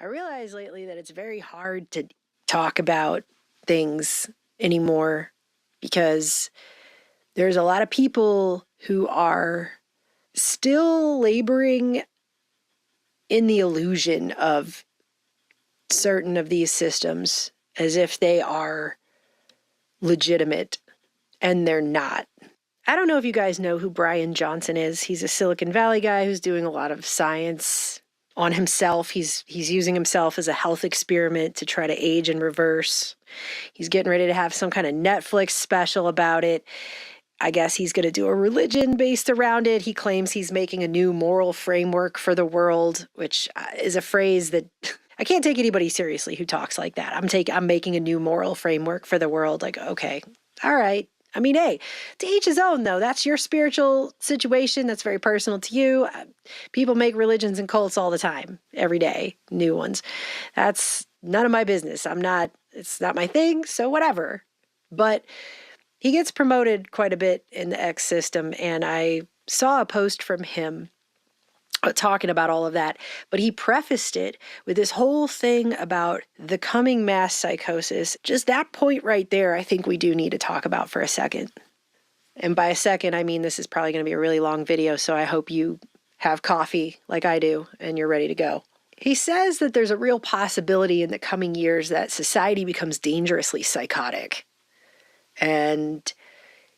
I realize lately that it's very hard to talk about things anymore because there's a lot of people who are still laboring in the illusion of certain of these systems as if they are legitimate, and they're not. I don't know if you guys know who Brian Johnson is. He's a Silicon Valley guy who's doing a lot of science on himself. He's using himself as a health experiment to try to age in reverse. He's getting ready to have some kind of Netflix special about it. I guess he's going to do a religion based around it. He claims he's making a new moral framework for the world, which is a phrase that I can't take anybody seriously who talks like that. I'm making a new moral framework for the world. Like, okay, all right. I mean, hey, to each his own, though. That's your spiritual situation. That's very personal to you. People make religions and cults all the time, every day, new ones. That's none of my business. It's not my thing, so whatever. But he gets promoted quite a bit in the X system, and I saw a post from him talking about all of that, but he prefaced it with this whole thing about the coming mass psychosis. Just that point right there, I think we do need to talk about for a second. And by a second, I mean this is probably going to be a really long video, so I hope you have coffee like I do and you're ready to go. He says that there's a real possibility in the coming years that society becomes dangerously psychotic. And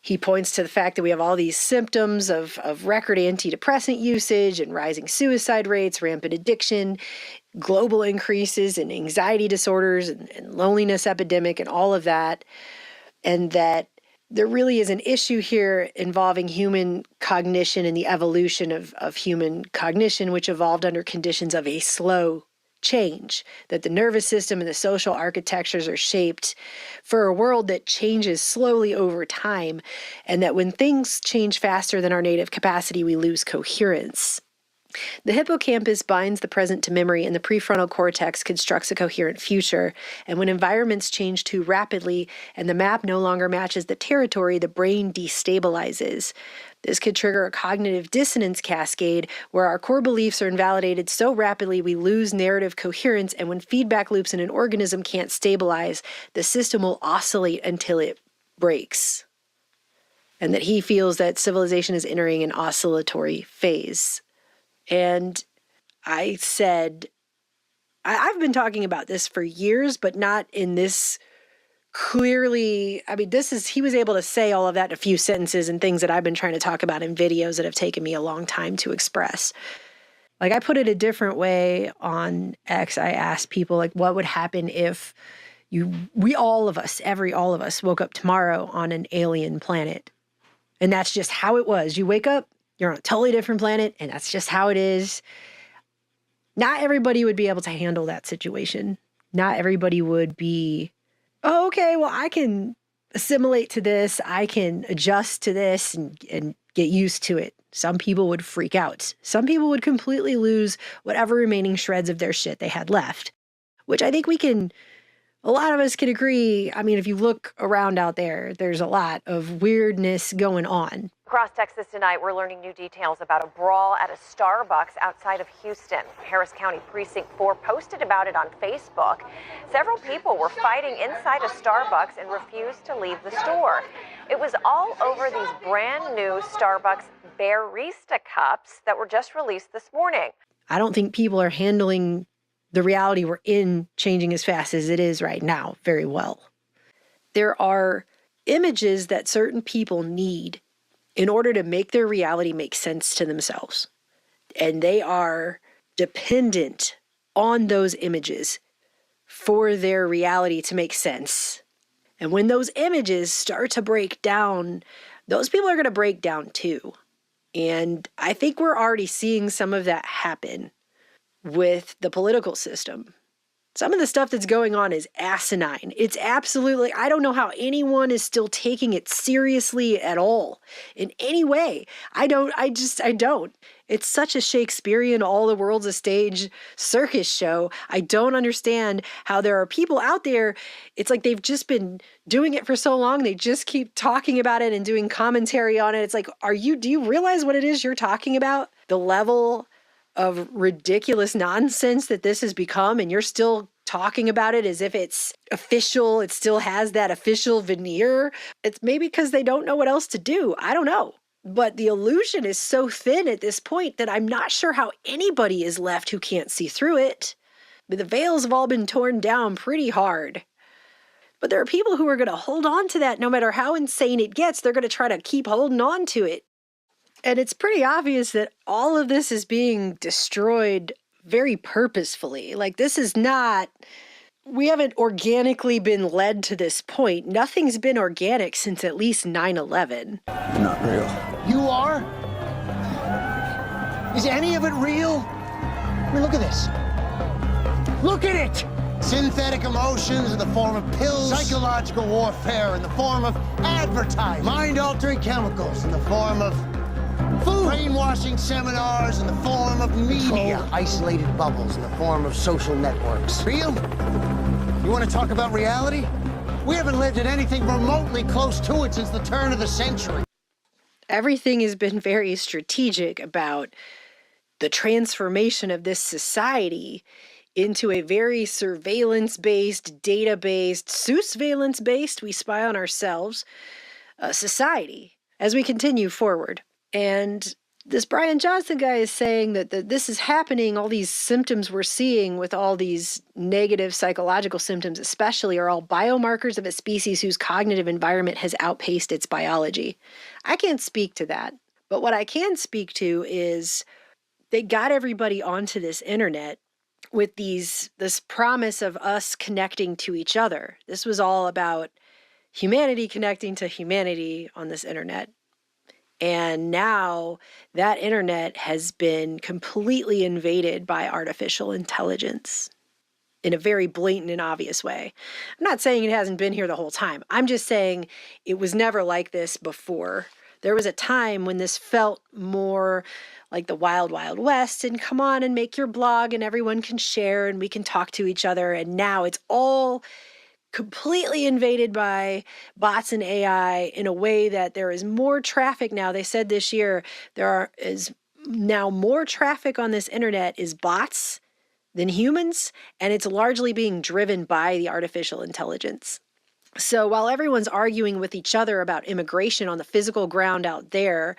he points to the fact that we have all these symptoms of record antidepressant usage and rising suicide rates, rampant addiction, global increases in anxiety disorders and loneliness epidemic and all of that. And that there really is an issue here involving human cognition and the evolution of human cognition, which evolved under conditions of a slow change, that the nervous system and the social architectures are shaped for a world that changes slowly over time, and that when things change faster than our native capacity, we lose coherence. The hippocampus binds the present to memory, and the prefrontal cortex constructs a coherent future. And when environments change too rapidly and the map no longer matches the territory, the brain destabilizes. This could trigger a cognitive dissonance cascade where our core beliefs are invalidated so rapidly we lose narrative coherence, and when feedback loops in an organism can't stabilize, the system will oscillate until it breaks. And that he feels that civilization is entering an oscillatory phase. And I said, I've been talking about this for years, but not in this clearly. I mean, he was able to say all of that in a few sentences and things that I've been trying to talk about in videos that have taken me a long time to express. Like, I put it a different way on X. I asked people, like, what would happen if all of us woke up tomorrow on an alien planet? And that's just how it was. You wake up, you're on a totally different planet, and that's just how it is. Not everybody would be able to handle that situation. Not everybody would be, oh, okay, well, I can assimilate to this. I can adjust to this and get used to it. Some people would freak out. Some people would completely lose whatever remaining shreds of their shit they had left, which I think a lot of us can agree. I mean, if you look around out there, there's a lot of weirdness going on. Across Texas tonight, we're learning new details about a brawl at a Starbucks outside of Houston. Harris County Precinct 4 posted about it on Facebook. Several people were fighting inside a Starbucks and refused to leave the store. It was all over these brand new Starbucks Barista cups that were just released this morning. I don't think people are handling the reality we're in changing as fast as it is right now very well. There are images that certain people need in order to make their reality make sense to themselves. And they are dependent on those images for their reality to make sense. And when those images start to break down, those people are going to break down too. And I think we're already seeing some of that happen with the political system. Some of the stuff that's going on is asinine. It's absolutely, I don't know how anyone is still taking it seriously at all in any way. I don't. It's such a Shakespearean, all the world's a stage circus show. I don't understand how there are people out there. It's like they've just been doing it for so long. They just keep talking about it and doing commentary on it. It's like, do you realize what it is you're talking about? The level of ridiculous nonsense that this has become, and you're still talking about it as if it's official, it still has that official veneer. It's maybe because they don't know what else to do. I don't know. But the illusion is so thin at this point that I'm not sure how anybody is left who can't see through it. But the veils have all been torn down pretty hard. But there are people who are going to hold on to that no matter how insane it gets. They're going to try to keep holding on to it. And it's pretty obvious that all of this is being destroyed very purposefully. Like, this is not, we haven't organically been led to this point. Nothing's been organic since at least 9/11. Not real. You are? Is any of it real? I mean, look at this. Look at it! Synthetic emotions in the form of pills, psychological warfare in the form of advertising, mind-altering chemicals in the form of food, brainwashing seminars in the form of media, controlled, isolated bubbles in the form of social networks. Real? You want to talk about reality? We haven't lived in anything remotely close to it since the turn of the century. Everything has been very strategic about the transformation of this society into a very surveillance-based, data-based, surveillance-based, we spy on ourselves, society as we continue forward. And this Brian Johnson guy is saying that this is happening, all these symptoms we're seeing with all these negative psychological symptoms especially are all biomarkers of a species whose cognitive environment has outpaced its biology. I can't speak to that. But what I can speak to is they got everybody onto this internet with this promise of us connecting to each other. This was all about humanity connecting to humanity on this internet. And now that internet has been completely invaded by artificial intelligence in a very blatant and obvious way. I'm not saying it hasn't been here the whole time. I'm just saying it was never like this before. There was a time when this felt more like the wild, wild west, and come on and make your blog and everyone can share and we can talk to each other. And now it's all completely invaded by bots and AI in a way that there is more traffic now. They said this year is now more traffic on this internet is bots than humans, and it's largely being driven by the artificial intelligence. So while everyone's arguing with each other about immigration on the physical ground out there,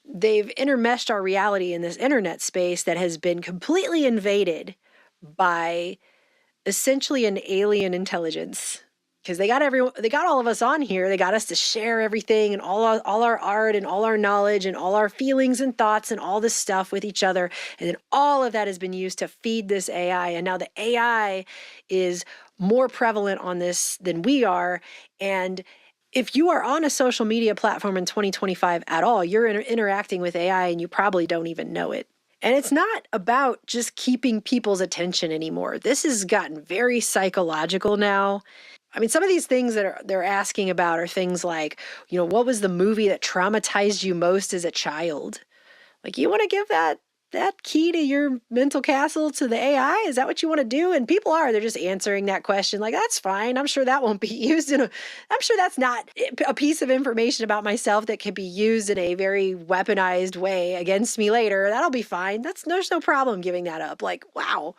they've intermeshed our reality in this internet space that has been completely invaded by essentially an alien intelligence. Because they got all of us on here. They got us to share everything and all our art and all our knowledge and all our feelings and thoughts and all this stuff with each other. And then all of that has been used to feed this AI. And now the AI is more prevalent on this than we are. And if you are on a social media platform in 2025 at all, you're interacting with AI and you probably don't even know it. And it's not about just keeping people's attention anymore. This has gotten very psychological now. I mean, some of these things that they're asking about are things like, what was the movie that traumatized you most as a child? Like, you want to give that key to your mental castle to the AI? Is that what you want to do? And people they're just answering that question like, that's fine. I'm sure that won't be used I'm sure that's not a piece of information about myself that can be used in a very weaponized way against me later. That'll be fine. There's no problem giving that up. Like, wow.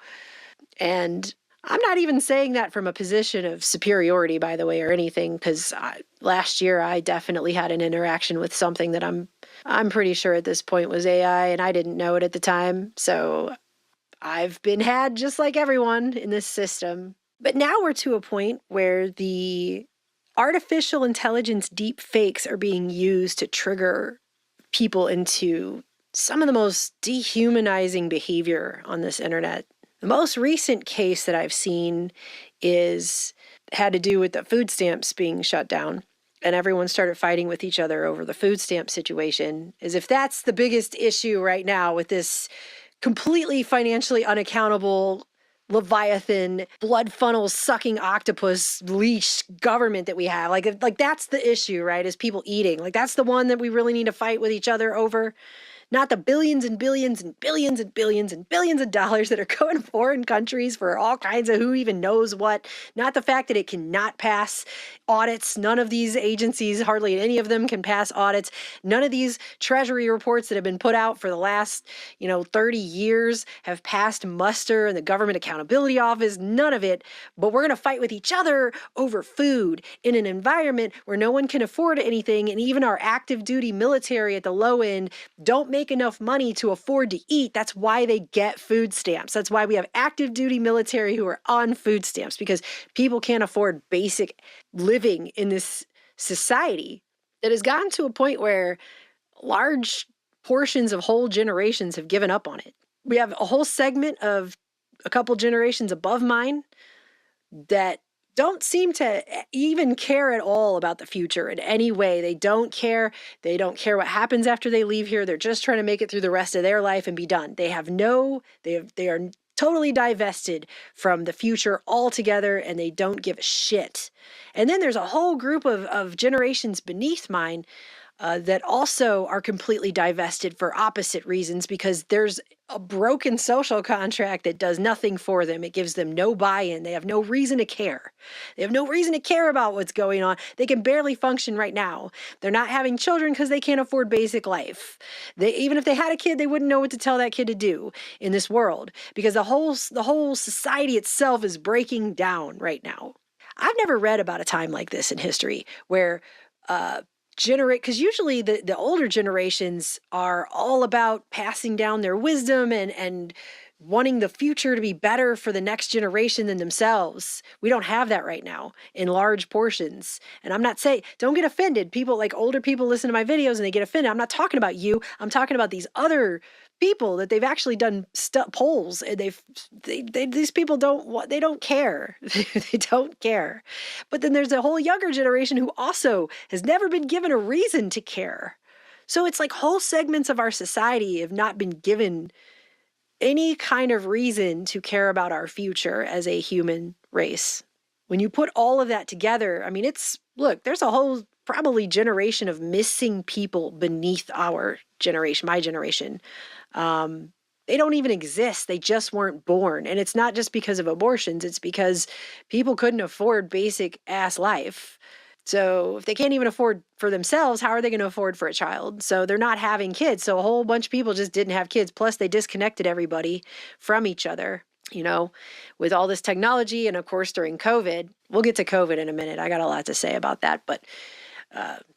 And I'm not even saying that from a position of superiority, by the way, or anything, because last year I definitely had an interaction with something that I'm pretty sure at this point was AI, and I didn't know it at the time. So I've been had just like everyone in this system. But now we're to a point where the artificial intelligence deep fakes are being used to trigger people into some of the most dehumanizing behavior on this internet. The most recent case that I've seen had to do with the food stamps being shut down, and everyone started fighting with each other over the food stamp situation, as if that's the biggest issue right now with this completely financially unaccountable Leviathan, blood funnel sucking octopus leash government that we have. Like that's the issue, right? Is people eating. Like that's the one that we really need to fight with each other over. not the billions and billions and billions and billions and billions of dollars that are going to foreign countries for all kinds of who even knows what, not the fact that it cannot pass audits. None of these agencies, hardly any of them, can pass audits. None of these Treasury reports that have been put out for the last 30 years have passed muster in the Government Accountability Office. None of it. But we're going to fight with each other over food in an environment where no one can afford anything, and even our active duty military at the low end don't make enough money to afford to eat. That's why they get food stamps. That's why we have active duty military who are on food stamps, because people can't afford basic living in this society that has gotten to a point where large portions of whole generations have given up on it. We have a whole segment of a couple generations above mine that don't seem to even care at all about the future in any way. They don't care. They don't care what happens after they leave here. They're just trying to make it through the rest of their life and be done. They are totally divested from the future altogether, and they don't give a shit. And then there's a whole group of generations beneath mine that also are completely divested for opposite reasons, because there's a broken social contract that does nothing for them. It gives them no buy-in. They have no reason to care. They have no reason to care about what's going on. They can barely function right now. They're not having children because they can't afford basic life. Even if they had a kid, they wouldn't know what to tell that kid to do in this world, because the whole society itself is breaking down right now. I've never read about a time like this in history where because usually the older generations are all about passing down their wisdom and wanting the future to be better for the next generation than themselves. We don't have that right now in large portions. And I'm not saying, don't get offended. People, like older people, listen to my videos and they get offended. I'm not talking about you. I'm talking about these other people that they've actually done polls, and these people don't care. They don't care. But then there's a whole younger generation who also has never been given a reason to care. So it's like whole segments of our society have not been given any kind of reason to care about our future as a human race. When you put all of that together, I mean, there's a whole probably generation of missing people beneath our generation, my generation. They don't even exist. They just weren't born. And it's not just because of abortions. It's because people couldn't afford basic ass life. So if they can't even afford for themselves, how are they going to afford for a child? So they're not having kids. So a whole bunch of people just didn't have kids. Plus they disconnected everybody from each other, with all this technology. And of course, during COVID, we'll get to COVID in a minute. I got a lot to say about that, but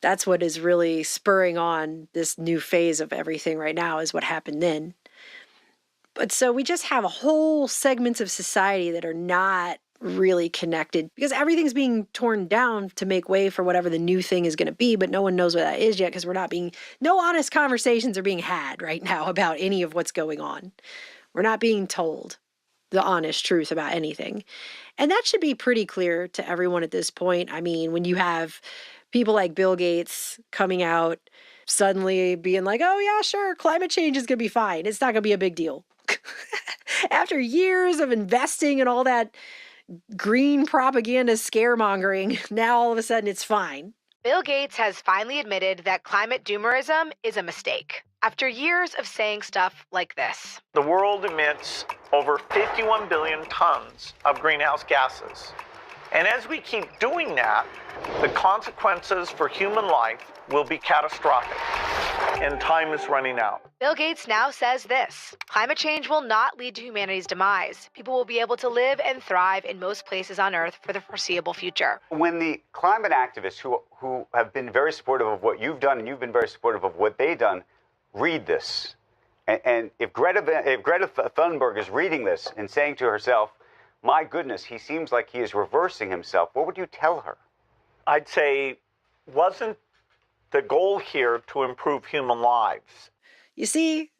that's what is really spurring on this new phase of everything right now, is what happened then. But so we just have whole segments of society that are not really connected, because everything's being torn down to make way for whatever the new thing is going to be, but no one knows what that is yet, because no honest conversations are being had right now about any of what's going on. We're not being told the honest truth about anything. And that should be pretty clear to everyone at this point. I mean, when you have people like Bill Gates coming out suddenly being like, oh yeah, sure, climate change is going to be fine. It's not going to be a big deal. After years of investing in all that green propaganda scaremongering, now all of a sudden it's fine. Bill Gates has finally admitted that climate doomerism is a mistake, after years of saying stuff like this. The world emits over 51 billion tons of greenhouse gases. And as we keep doing that, the consequences for human life will be catastrophic, and time is running out. Bill Gates now says this: climate change will not lead to humanity's demise. People will be able to live and thrive in most places on Earth for the foreseeable future. When the climate activists who have been very supportive of what you've done, and you've been very supportive of what they've done, read this, and if Greta Thunberg is reading this and saying to herself, my goodness, he seems like he is reversing himself, what would you tell her? I'd say, wasn't the goal here to improve human lives? You see,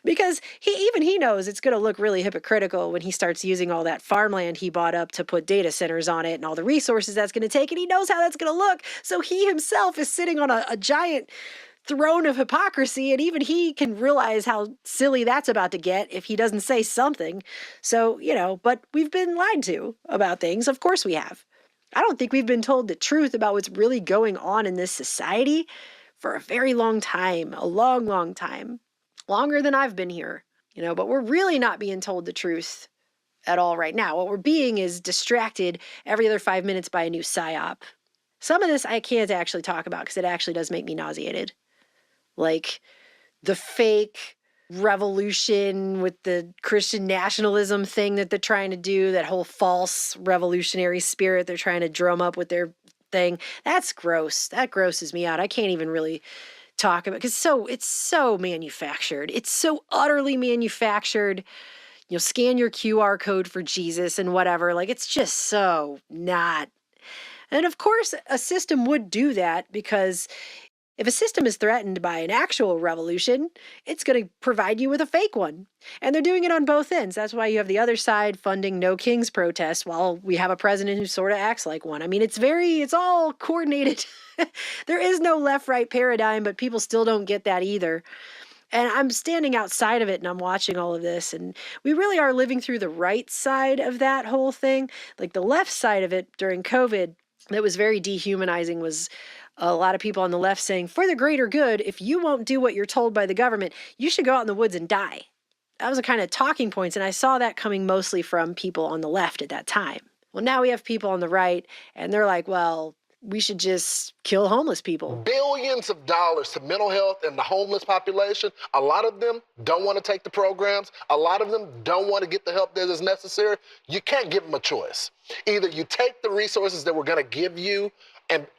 because he knows it's going to look really hypocritical when he starts using all that farmland he bought up to put data centers on it and all the resources that's going to take, and he knows how that's going to look. So he himself is sitting on a giant throne of hypocrisy, and even he can realize how silly that's about to get if he doesn't say something. So, but we've been lied to about things. Of course we have. I don't think we've been told the truth about what's really going on in this society for a very long time, a long, long time, longer than I've been here, but we're really not being told the truth at all right now. What we're being is distracted every other 5 minutes by a new psyop. Some of this I can't actually talk about because it actually does make me nauseated. Like the fake revolution with the Christian nationalism thing that they're trying to do, that whole false revolutionary spirit they're trying to drum up with their thing. That's gross. That grosses me out. I can't even really talk about it because it's so manufactured. It's so utterly manufactured. Scan your QR code for Jesus and whatever. Like, it's just so not. And of course, a system would do that because if a system is threatened by an actual revolution, it's going to provide you with a fake one. And they're doing it on both ends. That's why you have the other side funding No Kings protests while we have a president who sort of acts like one. I mean, it's all coordinated. There is no left-right paradigm, but people still don't get that either. And I'm standing outside of it and I'm watching all of this. And we really are living through the right side of that whole thing. Like the left side of it during COVID that was very dehumanizing was a lot of people on the left saying, for the greater good, if you won't do what you're told by the government, you should go out in the woods and die. That was a kind of talking points. And I saw that coming mostly from people on the left at that time. Well, now we have people on the right and they're like, well, we should just kill homeless people. Billions of dollars to mental health and the homeless population. A lot of them don't want to take the programs. A lot of them don't want to get the help that is necessary. You can't give them a choice. Either you take the resources that we're going to give you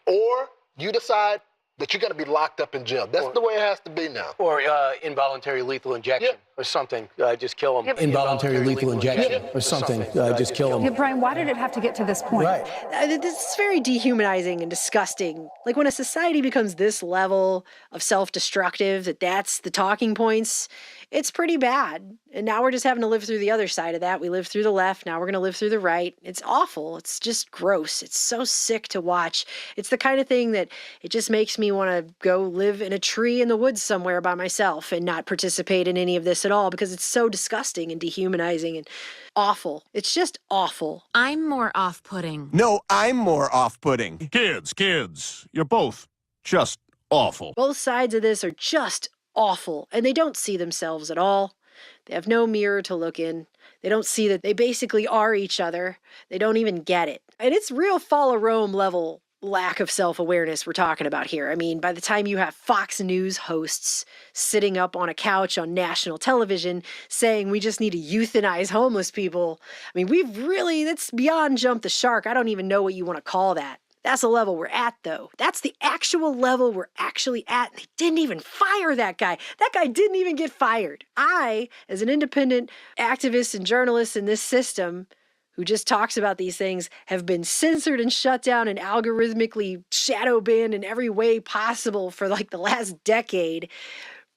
or you decide that you're going to be locked up in jail. That's the way it has to be now. Or involuntary lethal injection or something. Just kill them. Involuntary lethal injection or something. Just kill them. Yeah, Brian, why did it have to get to this point? Right. This is very dehumanizing and disgusting. Like when a society becomes this level of self-destructive, that's the talking points, it's pretty bad. And now we're just having to live through the other side of that. We lived through the left. Now we're going to live through the right. It's awful. It's just gross. It's so sick to watch. It's the kind of thing that it just makes me want to go live in a tree in the woods somewhere by myself and not participate in any of this at all because it's so disgusting and dehumanizing and awful. It's just awful. I'm more off-putting. No, I'm more off-putting. Kids, you're both just awful. Both sides of this are just awful, and they don't see themselves at all. They have no mirror to look in. They don't see that they basically are each other. They don't even get it. And it's real fall of Rome level lack of self-awareness we're talking about here. I mean, by the time you have Fox News hosts sitting up on a couch on national television saying we just need to euthanize homeless people, I mean, that's beyond jump the shark. I don't even know what you want to call that. That's the level we're at, though. That's the actual level we're actually at. They didn't even fire that guy. That guy didn't even get fired. I, as an independent activist and journalist in this system who just talks about these things, have been censored and shut down and algorithmically shadow banned in every way possible for like the last decade.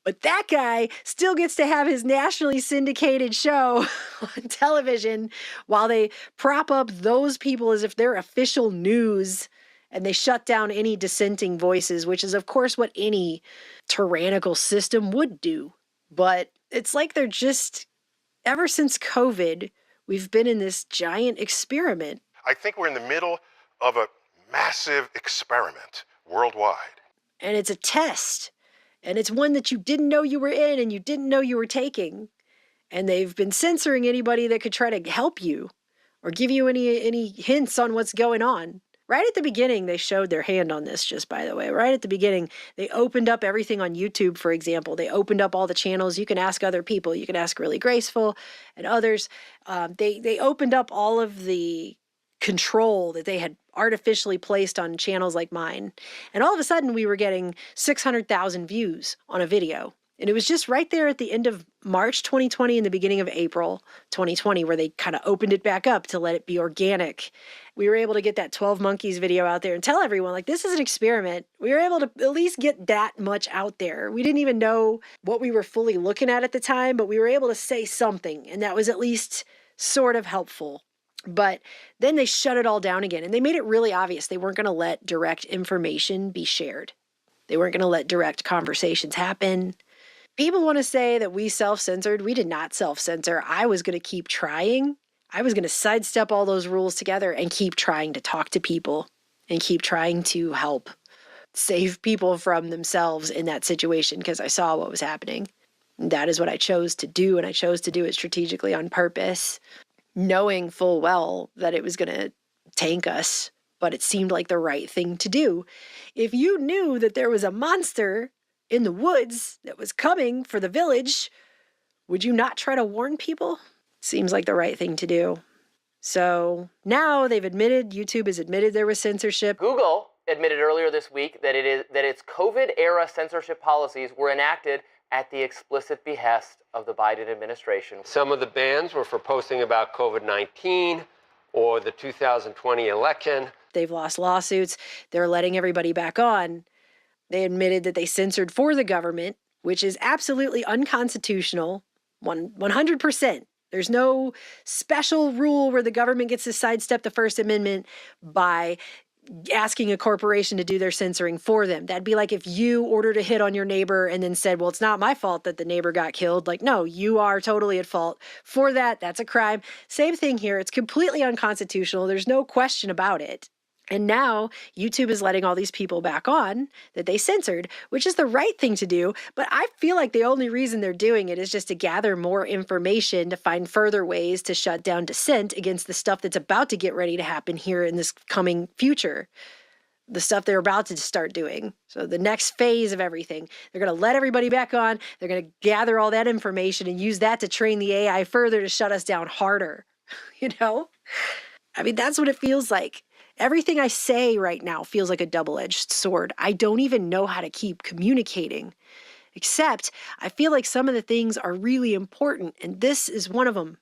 But that guy still gets to have his nationally syndicated show on television while they prop up those people as if they're official news. And they shut down any dissenting voices, which is, of course, what any tyrannical system would do. But it's like they're just, ever since COVID, we've been in this giant experiment. I think we're in the middle of a massive experiment worldwide. And it's a test. And it's one that you didn't know you were in and you didn't know you were taking. And they've been censoring anybody that could try to help you or give you any hints on what's going on. Right at the beginning, they showed their hand on this, just by the way. Right at the beginning, they opened up everything on YouTube, for example. They opened up all the channels. You can ask other people. You can ask Really Graceful and others. They opened up all of the control that they had artificially placed on channels like mine. And all of a sudden, we were getting 600,000 views on a video. And it was just right there at the end of March 2020 and the beginning of April 2020 where they kind of opened it back up to let it be organic. We were able to get that 12 Monkeys video out there and tell everyone, like, this is an experiment. We were able to at least get that much out there. We didn't even know what we were fully looking at the time, but we were able to say something, and that was at least sort of helpful. But then they shut it all down again, and they made it really obvious they weren't going to let direct information be shared. They weren't going to let direct conversations happen. People want to say that we self-censored. We did not self-censor. I was going to keep trying. I was going to sidestep all those rules together and keep trying to talk to people and keep trying to help. save people from themselves in that situation because I saw what was happening. And that is what I chose to do, and I chose to do it strategically on purpose, knowing full well that it was going to tank us, but it seemed like the right thing to do. If you knew that there was a monster in the woods that was coming for the village, would you not try to warn people? Seems like the right thing to do. So now YouTube has admitted there was censorship. Google admitted earlier this week that its COVID-era censorship policies were enacted at the explicit behest of the Biden administration. Some of the bans were for posting about COVID-19 or the 2020 election. They've lost lawsuits. They're letting everybody back on. They admitted that they censored for the government, which is absolutely unconstitutional, 100%. There's no special rule where the government gets to sidestep the First Amendment by asking a corporation to do their censoring for them. That'd be like if you ordered a hit on your neighbor and then said, well, it's not my fault that the neighbor got killed. Like, no, you are totally at fault for that. That's a crime. Same thing here. It's completely unconstitutional. There's no question about it. And now YouTube is letting all these people back on that they censored, which is the right thing to do. But I feel like the only reason they're doing it is just to gather more information to find further ways to shut down dissent against the stuff that's about to get ready to happen here in this coming future. The stuff they're about to start doing. So the next phase of everything, they're going to let everybody back on. They're going to gather all that information and use that to train the AI further to shut us down harder. You know? I mean, that's what it feels like. Everything I say right now feels like a double-edged sword. I don't even know how to keep communicating. Except I feel like some of the things are really important, and this is one of them.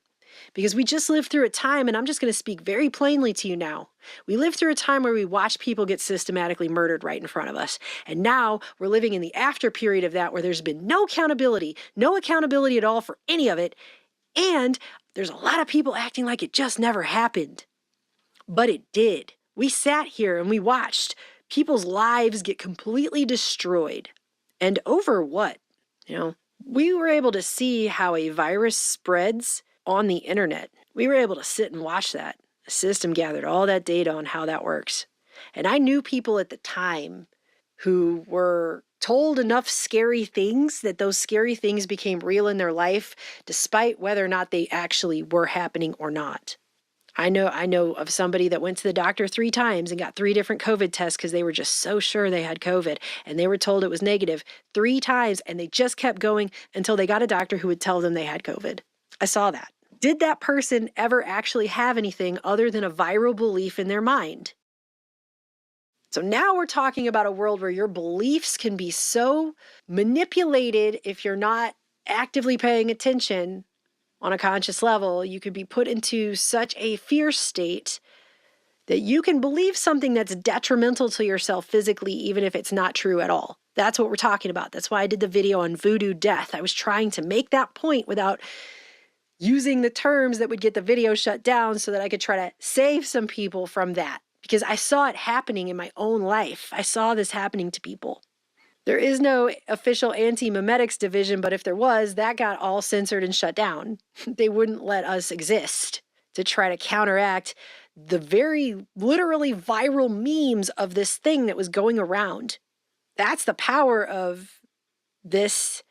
Because we just lived through a time, and I'm just going to speak very plainly to you now. We lived through a time where we watched people get systematically murdered right in front of us. And now we're living in the after period of that where there's been no accountability at all for any of it. And there's a lot of people acting like it just never happened. But it did. We sat here and we watched people's lives get completely destroyed. And over what? You know, we were able to see how a virus spreads on the internet. We were able to sit and watch that. The system gathered all that data on how that works. And I knew people at the time who were told enough scary things that those scary things became real in their life, despite whether or not they actually were happening or not. I know of somebody that went to the doctor 3 times and got 3 different COVID tests because they were just so sure they had COVID, and they were told it was negative 3 times, and they just kept going until they got a doctor who would tell them they had COVID. I saw that. Did that person ever actually have anything other than a viral belief in their mind? So now we're talking about a world where your beliefs can be so manipulated if you're not actively paying attention on a conscious level. You could be put into such a fear state that you can believe something that's detrimental to yourself physically, even if it's not true at all. That's what we're talking about. That's why I did the video on voodoo death. I was trying to make that point without using the terms that would get the video shut down so that I could try to save some people from that. Because I saw it happening in my own life. I saw this happening to people. There is no official anti-memetics division, but if there was, that got all censored and shut down. They wouldn't let us exist to try to counteract the very literally viral memes of this thing that was going around. That's the power of this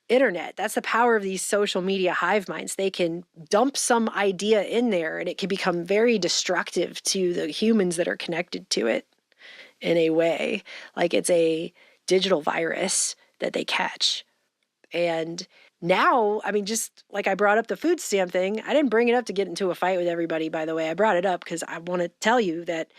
internet. That's the power of these social media hive minds. They can dump some idea in there and it can become very destructive to the humans that are connected to it in a way. Like it's a digital virus that they catch. And now, I mean, just like I brought up the food stamp thing, I didn't bring it up to get into a fight with everybody, by the way. I brought it up because I want to tell you that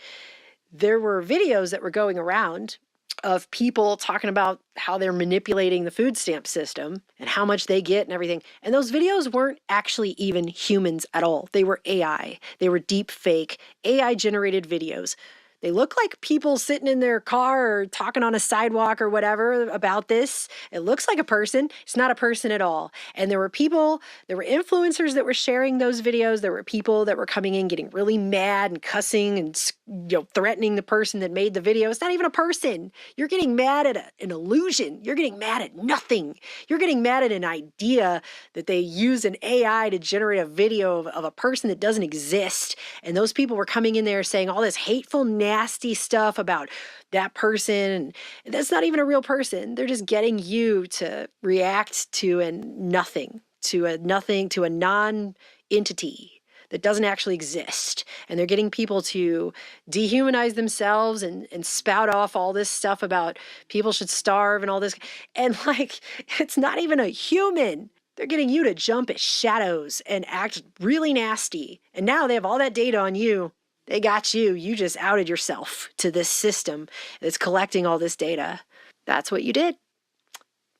there were videos that were going around of people talking about how they're manipulating the food stamp system and how much they get and everything. And those videos weren't actually even humans at all. They were AI. They were deep fake, AI-generated videos. They look like people sitting in their car or talking on a sidewalk or whatever about this. It looks like a person. It's not a person at all. And there were influencers that were sharing those videos. There were people that were coming in getting really mad and cussing and threatening the person that made the video. It's not even a person. You're getting mad at an illusion. You're getting mad at nothing. You're getting mad at an idea that they use an AI to generate a video of a person that doesn't exist. And those people were coming in there saying all this hateful, nasty nasty stuff about that person. And that's not even a real person. They're just getting you to react to a nothing, to a non-entity that doesn't actually exist. And they're getting people to dehumanize themselves and spout off all this stuff about people should starve and all this. And like, it's not even a human. They're getting you to jump at shadows and act really nasty. And now they have all that data on you. They got you. You just outed yourself to this system that's collecting all this data. That's what you did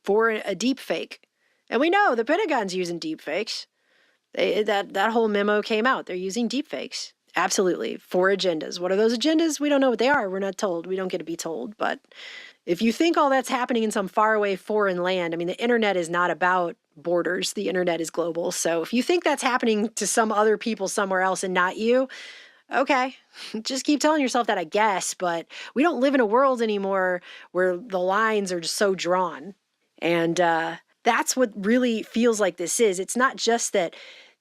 for a deep fake. And we know the Pentagon's using deep fakes. That whole memo came out. They're using deepfakes. Absolutely. For agendas. What are those agendas? We don't know what they are. We're not told. We don't get to be told. But if you think all that's happening in some faraway foreign land, I mean, the internet is not about borders. The internet is global. So if you think that's happening to some other people somewhere else and not you, okay, just keep telling yourself that, I guess. But we don't live in a world anymore where the lines are just so drawn. And that's what really feels like this is. It's not just that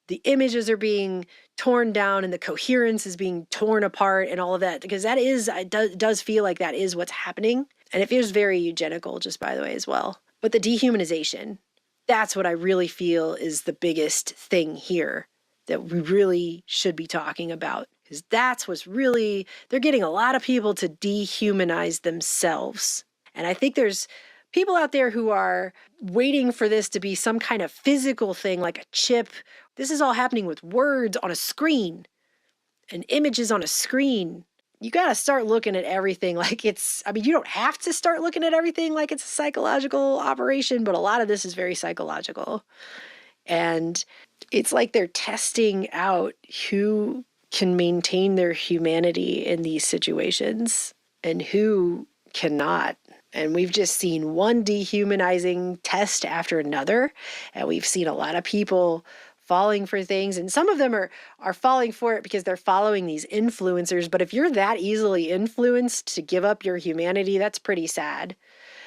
the images are being torn down and the coherence is being torn apart and all of that, because that is, it does feel like that is what's happening. And it feels very eugenical, just by the way, as well. But the dehumanization, that's what I really feel is the biggest thing here that we really should be talking about. Because that's what's really, they're getting a lot of people to dehumanize themselves. And I think there's people out there who are waiting for this to be some kind of physical thing, like a chip. This is all happening with words on a screen and images on a screen. You got to start looking at everything like it's, I mean, you don't have to start looking at everything like it's a psychological operation, but a lot of this is very psychological. And it's like they're testing out who can maintain their humanity in these situations and who cannot. And we've just seen one dehumanizing test after another. And we've seen a lot of people falling for things. And some of them are falling for it because they're following these influencers. But if you're that easily influenced to give up your humanity, that's pretty sad.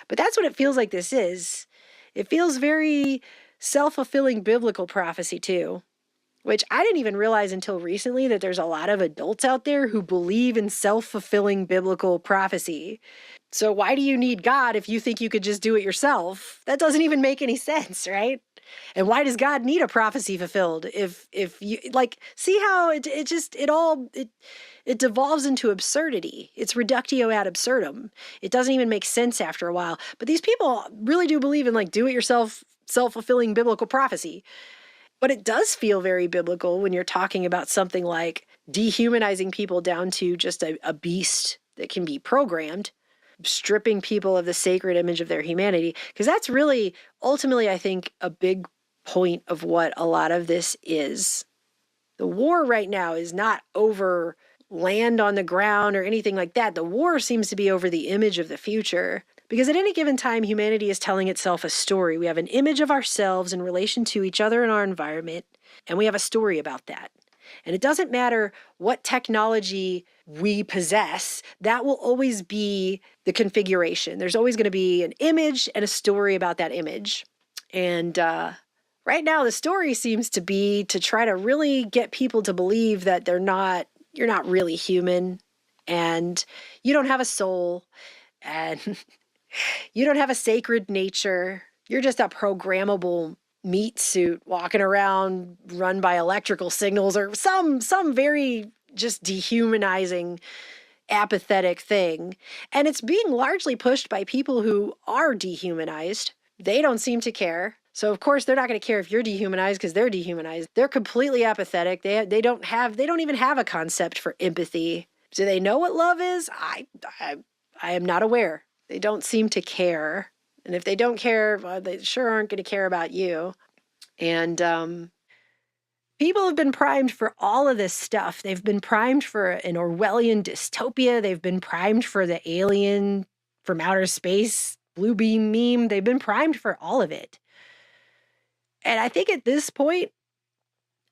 But that's what it feels like this is. It feels very self-fulfilling biblical prophecy too, which I didn't even realize until recently that there's a lot of adults out there who believe in self-fulfilling biblical prophecy. So why do you need God if you think you could just do it yourself? That doesn't even make any sense, right? And why does God need a prophecy fulfilled? If you like, see how it devolves into absurdity. It's reductio ad absurdum. It doesn't even make sense after a while. But these people really do believe in like do-it-yourself, self-fulfilling biblical prophecy. But it does feel very biblical when you're talking about something like dehumanizing people down to just a beast that can be programmed, stripping people of the sacred image of their humanity. Because that's really, ultimately, I think, a big point of what a lot of this is. The war right now is not over land on the ground or anything like that. The war seems to be over the image of the future. Because at any given time, humanity is telling itself a story. We have an image of ourselves in relation to each other and our environment, and we have a story about that. And it doesn't matter what technology we possess, that will always be the configuration. There's always going to be an image and a story about that image. And right now, the story seems to be to try to really get people to believe that you're not really human, and you don't have a soul, and you don't have a sacred nature. You're just a programmable meat suit walking around run by electrical signals or some very just dehumanizing, apathetic thing. And it's being largely pushed by people who are dehumanized. They don't seem to care. So of course they're not going to care if you're dehumanized because they're dehumanized. They're completely apathetic. They don't even have a concept for empathy. Do they know what love is? I am not aware. They don't seem to care. And if they don't care, well, they sure aren't going to care about you. And people have been primed for all of this stuff. They've been primed for an Orwellian dystopia. They've been primed for the alien from outer space, blue beam meme. They've been primed for all of it. And I think at this point,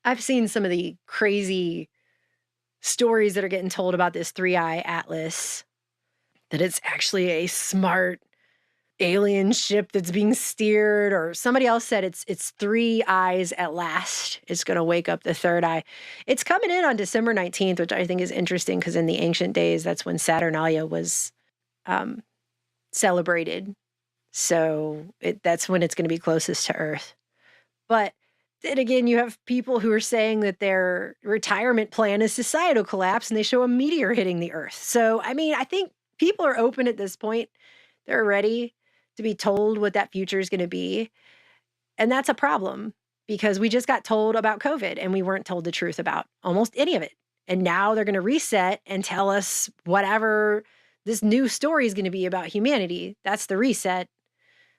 I've seen some of the crazy stories that are getting told about this 3-eye atlas, that it's actually a smart alien ship that's being steered, or somebody else said it's 3 eyes at last. It's going to wake up the third eye. It's coming in on December 19th, which I think is interesting because in the ancient days, that's when Saturnalia was celebrated. So that's when it's going to be closest to Earth. But then again, you have people who are saying that their retirement plan is societal collapse, and they show a meteor hitting the Earth. So, I mean, I think people are open at this point. They're ready to be told what that future is going to be. And that's a problem because we just got told about COVID and we weren't told the truth about almost any of it. And now they're going to reset and tell us whatever this new story is going to be about humanity. That's the reset.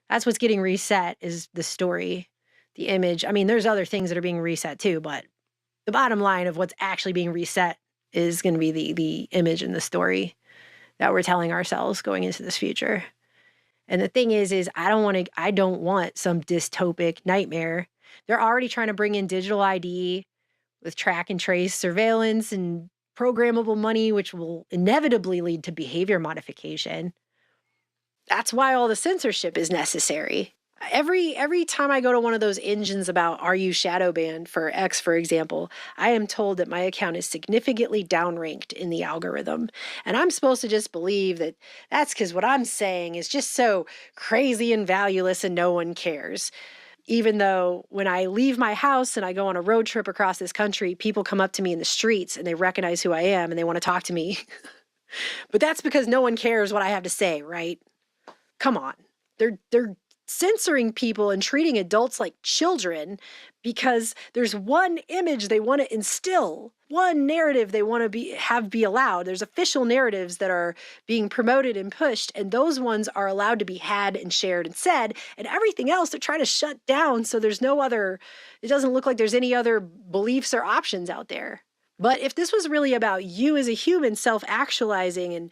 That's what's getting reset, is the story, the image. I mean, there's other things that are being reset too, but the bottom line of what's actually being reset is going to be the image and the story that we're telling ourselves going into this future. And the thing is I don't want some dystopic nightmare. They're already trying to bring in digital ID with track and trace surveillance and programmable money, which will inevitably lead to behavior modification. That's why all the censorship is necessary. Every time I go to one of those engines about, are you shadow banned for X, for example, I am told that my account is significantly downranked in the algorithm. And I'm supposed to just believe that that's because what I'm saying is just so crazy and valueless and no one cares. Even though when I leave my house and I go on a road trip across this country, people come up to me in the streets and they recognize who I am and they want to talk to me. But that's because no one cares what I have to say, right? Come on. They're censoring people and treating adults like children because there's one image they want to instill, one narrative they want to have be allowed. There's official narratives that are being promoted and pushed, and those ones are allowed to be had and shared and said, and everything else they're trying to shut down so there's no other, it doesn't look like there's any other beliefs or options out there. But if this was really about you as a human self-actualizing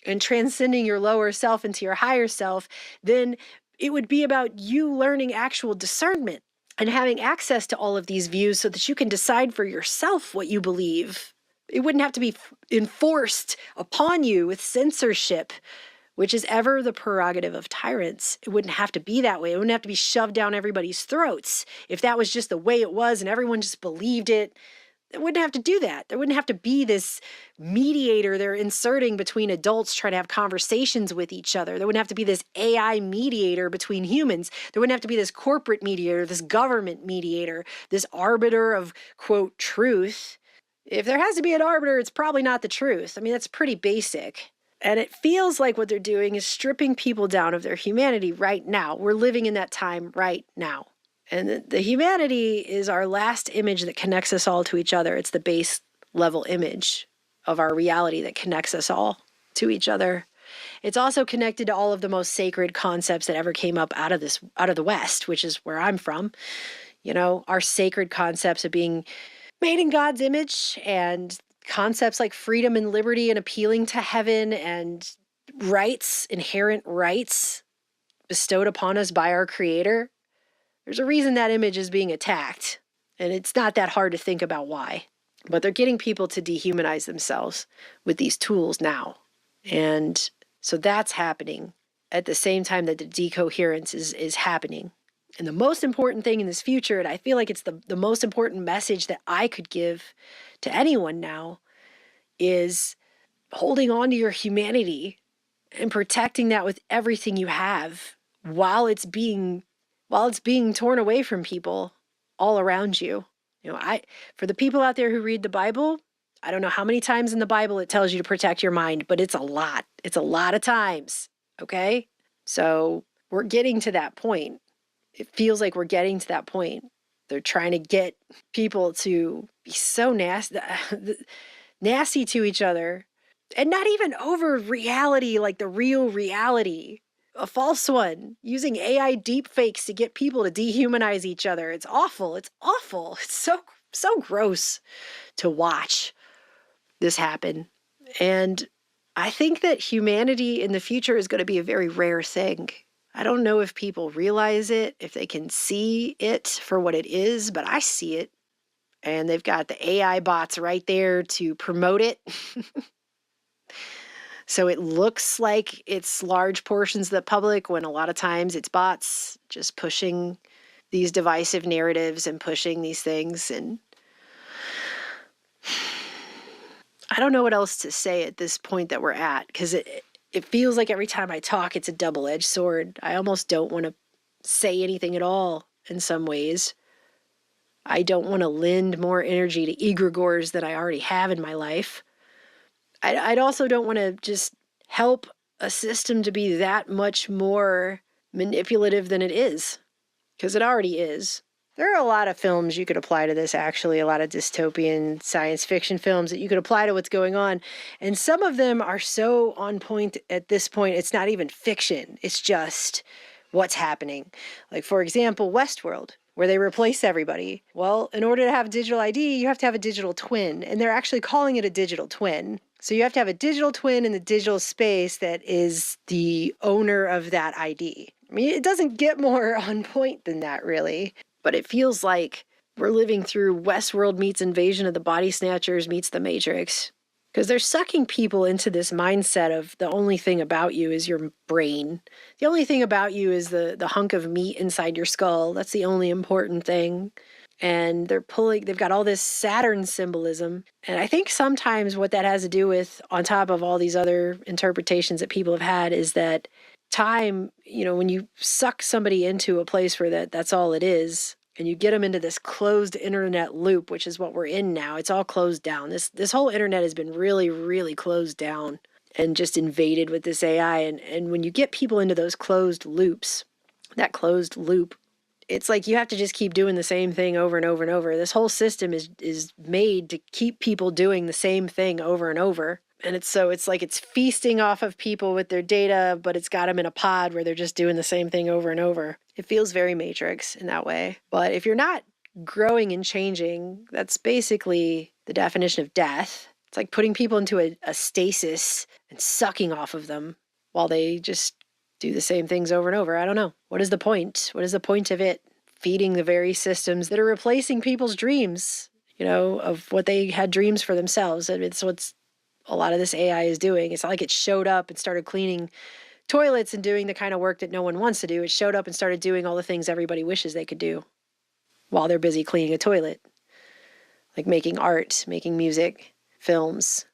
and transcending your lower self into your higher self, then it would be about you learning actual discernment and having access to all of these views so that you can decide for yourself what you believe. It wouldn't have to be enforced upon you with censorship, which is ever the prerogative of tyrants. It wouldn't have to be that way. It wouldn't have to be shoved down everybody's throats. If that was just the way it was and everyone just believed it, they wouldn't have to do that. There wouldn't have to be this mediator they're inserting between adults trying to have conversations with each other. There wouldn't have to be this AI mediator between humans. There wouldn't have to be this corporate mediator, this government mediator, this arbiter of, quote, truth. If there has to be an arbiter, it's probably not the truth. I mean, that's pretty basic. And it feels like what they're doing is stripping people down of their humanity right now. We're living in that time right now. And the humanity is our last image that connects us all to each other. It's the base level image of our reality that connects us all to each other. It's also connected to all of the most sacred concepts that ever came up out of the West, which is where I'm from. You know, our sacred concepts of being made in God's image, and concepts like freedom and liberty and appealing to heaven and rights, inherent rights bestowed upon us by our Creator. There's a reason that image is being attacked, and it's not that hard to think about why. But they're getting people to dehumanize themselves with these tools now. And so that's happening at the same time that the decoherence is happening. And the most important thing in this future, and I feel like it's the most important message that I could give to anyone now, is holding on to your humanity and protecting that with everything you have while it's being torn away from people all around you. You know, for the people out there who read the Bible, I don't know how many times in the Bible it tells you to protect your mind, but it's a lot. It's a lot of times, okay? So we're getting to that point. It feels like we're getting to that point. They're trying to get people to be so nasty to each other, and not even over reality, like the real reality. A false one, using AI deepfakes to get people to dehumanize each other. It's awful. It's awful. It's so gross to watch this happen. And I think that humanity in the future is going to be a very rare thing. I don't know if people realize it, if they can see it for what it is, but I see it. And they've got the AI bots right there to promote it. So it looks like it's large portions of the public when a lot of times it's bots just pushing these divisive narratives and pushing these things. And I don't know what else to say at this point that we're at, because it feels like every time I talk, it's a double-edged sword. I almost don't want to say anything at all in some ways. I don't want to lend more energy to egregores that I already have in my life. I also don't want to just help a system to be that much more manipulative than it is, because it already is. There are a lot of films you could apply to this, actually, a lot of dystopian science fiction films that you could apply to what's going on. And some of them are so on point at this point, it's not even fiction. It's just what's happening. Like, for example, Westworld, where they replace everybody. Well, in order to have a digital ID, you have to have a digital twin. And they're actually calling it a digital twin. So you have to have a digital twin in the digital space that is the owner of that ID. I mean, it doesn't get more on point than that, really. But it feels like we're living through Westworld meets Invasion of the Body Snatchers meets The Matrix. Because they're sucking people into this mindset of the only thing about you is your brain. The only thing about you is the hunk of meat inside your skull. That's the only important thing. And they've got all this Saturn symbolism. And I think sometimes what that has to do with, on top of all these other interpretations that people have had, is that time, when you suck somebody into a place where that's all it is, and you get them into this closed internet loop, which is what we're in now. It's all closed down. This whole internet has been really, really closed down and just invaded with this AI. And when you get people into those closed loops, that closed loop, it's like you have to just keep doing the same thing over and over and over. This whole system is made to keep people doing the same thing over and over. And it's like it's feasting off of people with their data, but it's got them in a pod where they're just doing the same thing over and over. It feels very Matrix in that way. But if you're not growing and changing, that's basically the definition of death. It's like putting people into a stasis and sucking off of them while they just do the same things over and over. I don't know. What is the point? What is the point of it? Feeding the very systems that are replacing people's dreams, of what they had dreams for themselves. And it's what's a lot of this AI is doing. It's not like it showed up and started cleaning toilets and doing the kind of work that no one wants to do. It showed up and started doing all the things everybody wishes they could do while they're busy cleaning a toilet. Like making art, making music, films,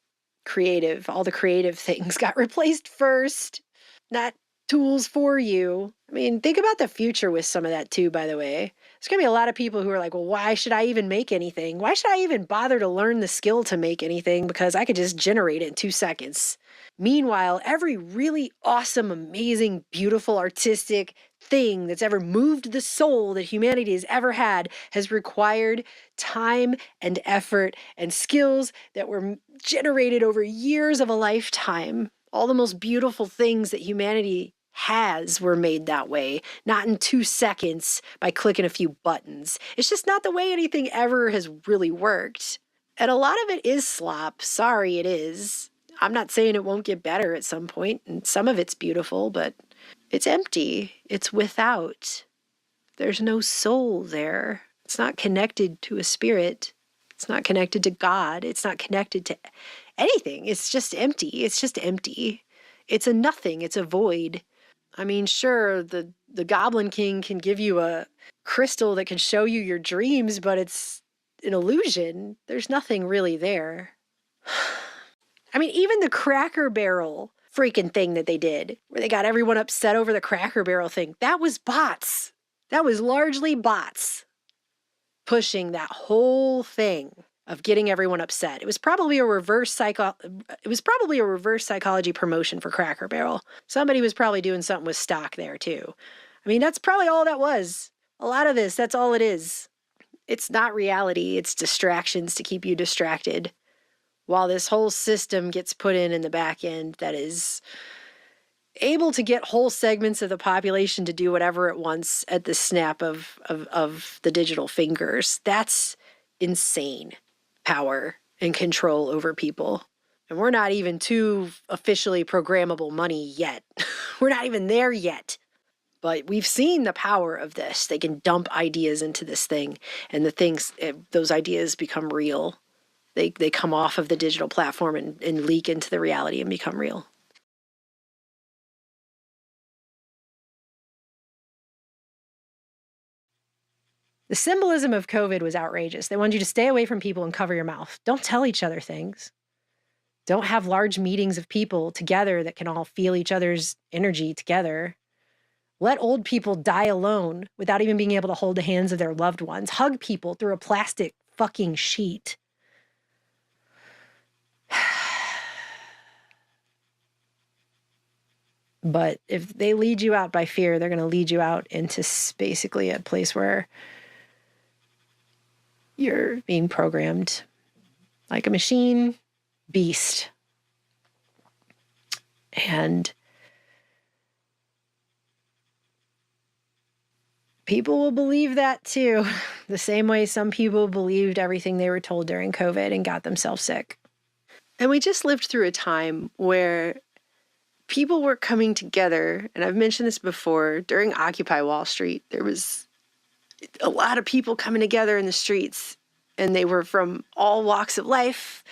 creative. All the creative things got replaced first, not tools for you. I mean, think about the future with some of that too, by the way. There's going to be a lot of people who are like, well, why should I even make anything? Why should I even bother to learn the skill to make anything? Because I could just generate it in 2 seconds. Meanwhile, every really awesome, amazing, beautiful, artistic thing that's ever moved the soul that humanity has ever had has required time and effort and skills that were generated over years of a lifetime. All the most beautiful things that humanity has were made that way, not in 2 seconds by clicking a few buttons. It's just not the way anything ever has really worked. And a lot of it is slop. Sorry, it is. I'm not saying it won't get better at some point, and some of it's beautiful, but it's empty. It's without. There's no soul there. It's not connected to a spirit. It's not connected to God. It's not connected to anything. It's just empty. It's just empty. It's a nothing. It's a void. I mean, sure, the Goblin King can give you a crystal that can show you your dreams, but it's an illusion. There's nothing really there. I mean, even the Cracker Barrel freaking thing that they did, where they got everyone upset over the Cracker Barrel thing, that was bots. That was largely bots pushing that whole thing of getting everyone upset. It was probably a reverse psychology promotion for Cracker Barrel. Somebody was probably doing something with stock there too. I mean, that's probably all that was. A lot of this, that's all it is. It's not reality. It's distractions to keep you distracted while this whole system gets put in the back end that is able to get whole segments of the population to do whatever it wants at the snap of the digital fingers. That's insane power and control over people. And we're not even to officially programmable money yet. We're not even there yet. But we've seen the power of this. They can dump ideas into this thing, and those ideas become real. They come off of the digital platform and leak into the reality and become real. The symbolism of COVID was outrageous. They wanted you to stay away from people and cover your mouth. Don't tell each other things. Don't have large meetings of people together that can all feel each other's energy together. Let old people die alone without even being able to hold the hands of their loved ones. Hug people through a plastic fucking sheet. But if they lead you out by fear, they're going to lead you out into basically a place where you're being programmed like a machine beast. And people will believe that too, the same way some people believed everything they were told during COVID and got themselves sick. And we just lived through a time where people were coming together, and I've mentioned this before, during Occupy Wall Street, there was a lot of people coming together in the streets, and they were from all walks of life.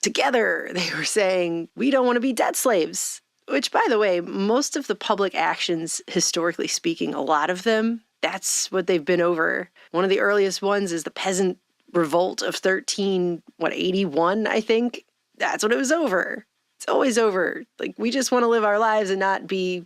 Together, they were saying, we don't want to be debt slaves. Which, by the way, most of the public actions, historically speaking, a lot of them, that's what they've been over. One of the earliest ones is the peasant revolt of 81, I think. That's what it was over. It's always over. Like, we just want to live our lives and not be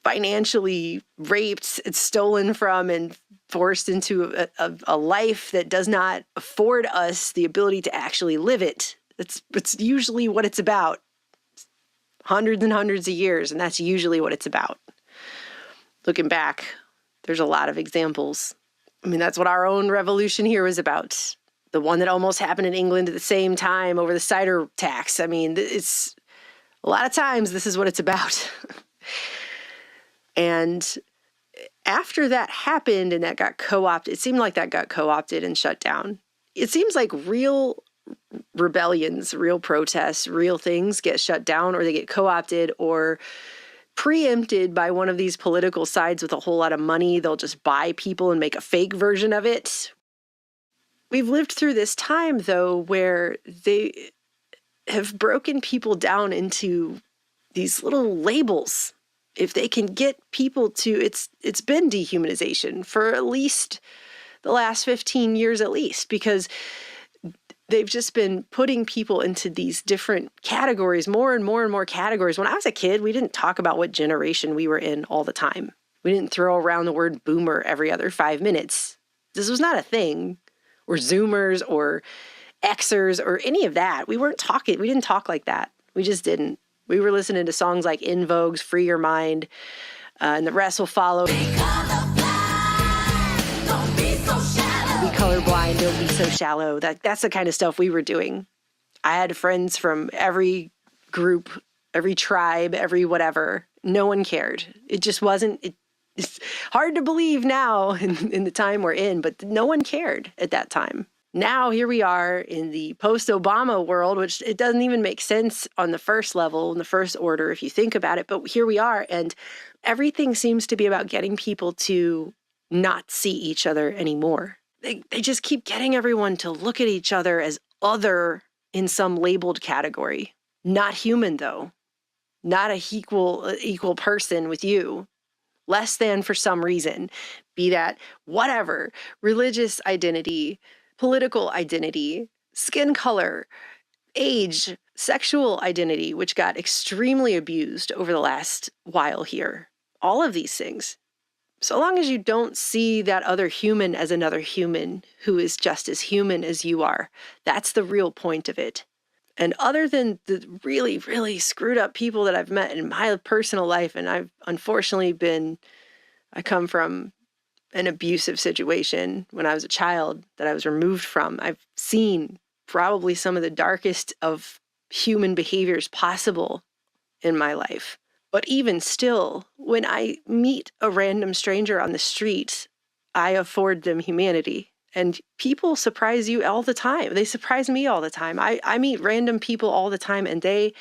financially raped and stolen from and forced into a life that does not afford us the ability to actually live it. It's usually what it's about. Hundreds and hundreds of years, and that's usually what it's about. Looking back, there's a lot of examples. I mean, that's what our own revolution here was about. The one that almost happened in England at the same time over the cider tax. I mean, it's a lot of times this is what it's about. And after that happened and that got co-opted, it seemed like that got co-opted and shut down. It seems like real rebellions, real protests, real things get shut down, or they get co-opted or preempted by one of these political sides with a whole lot of money. They'll just buy people and make a fake version of it. We've lived through this time, though, where they have broken people down into these little labels. If they can get people to, it's been dehumanization for at least the last 15 years at least, because they've just been putting people into these different categories, more and more and more categories. When I was a kid, we didn't talk about what generation we were in all the time. We didn't throw around the word boomer every other 5 minutes. This was not a thing. Or Zoomers or Xers or any of that. We didn't talk like that. We just didn't. We were listening to songs like In Vogue's Free Your Mind, and the rest will follow. Be colorblind, don't be so shallow. That's the kind of stuff we were doing. I had friends from every group, every tribe, every whatever. No one cared. It just wasn't. It's hard to believe now in the time we're in, but no one cared at that time. Now here we are in the post-Obama world, which it doesn't even make sense on the first level, in the first order, if you think about it. But here we are, and everything seems to be about getting people to not see each other anymore. They just keep getting everyone to look at each other as other in some labeled category. Not human, though. Not a equal person with you. Less than for some reason, be that whatever, religious identity, political identity, skin color, age, sexual identity, which got extremely abused over the last while here. All of these things. So long as you don't see that other human as another human who is just as human as you are, that's the real point of it. And other than the really, really screwed up people that I've met in my personal life, and I've unfortunately I come from an abusive situation when I was a child that I was removed from. I've seen probably some of the darkest of human behaviors possible in my life. But even still, when I meet a random stranger on the street, I afford them humanity. And people surprise you all the time. They surprise me all the time. I meet random people all the time, and they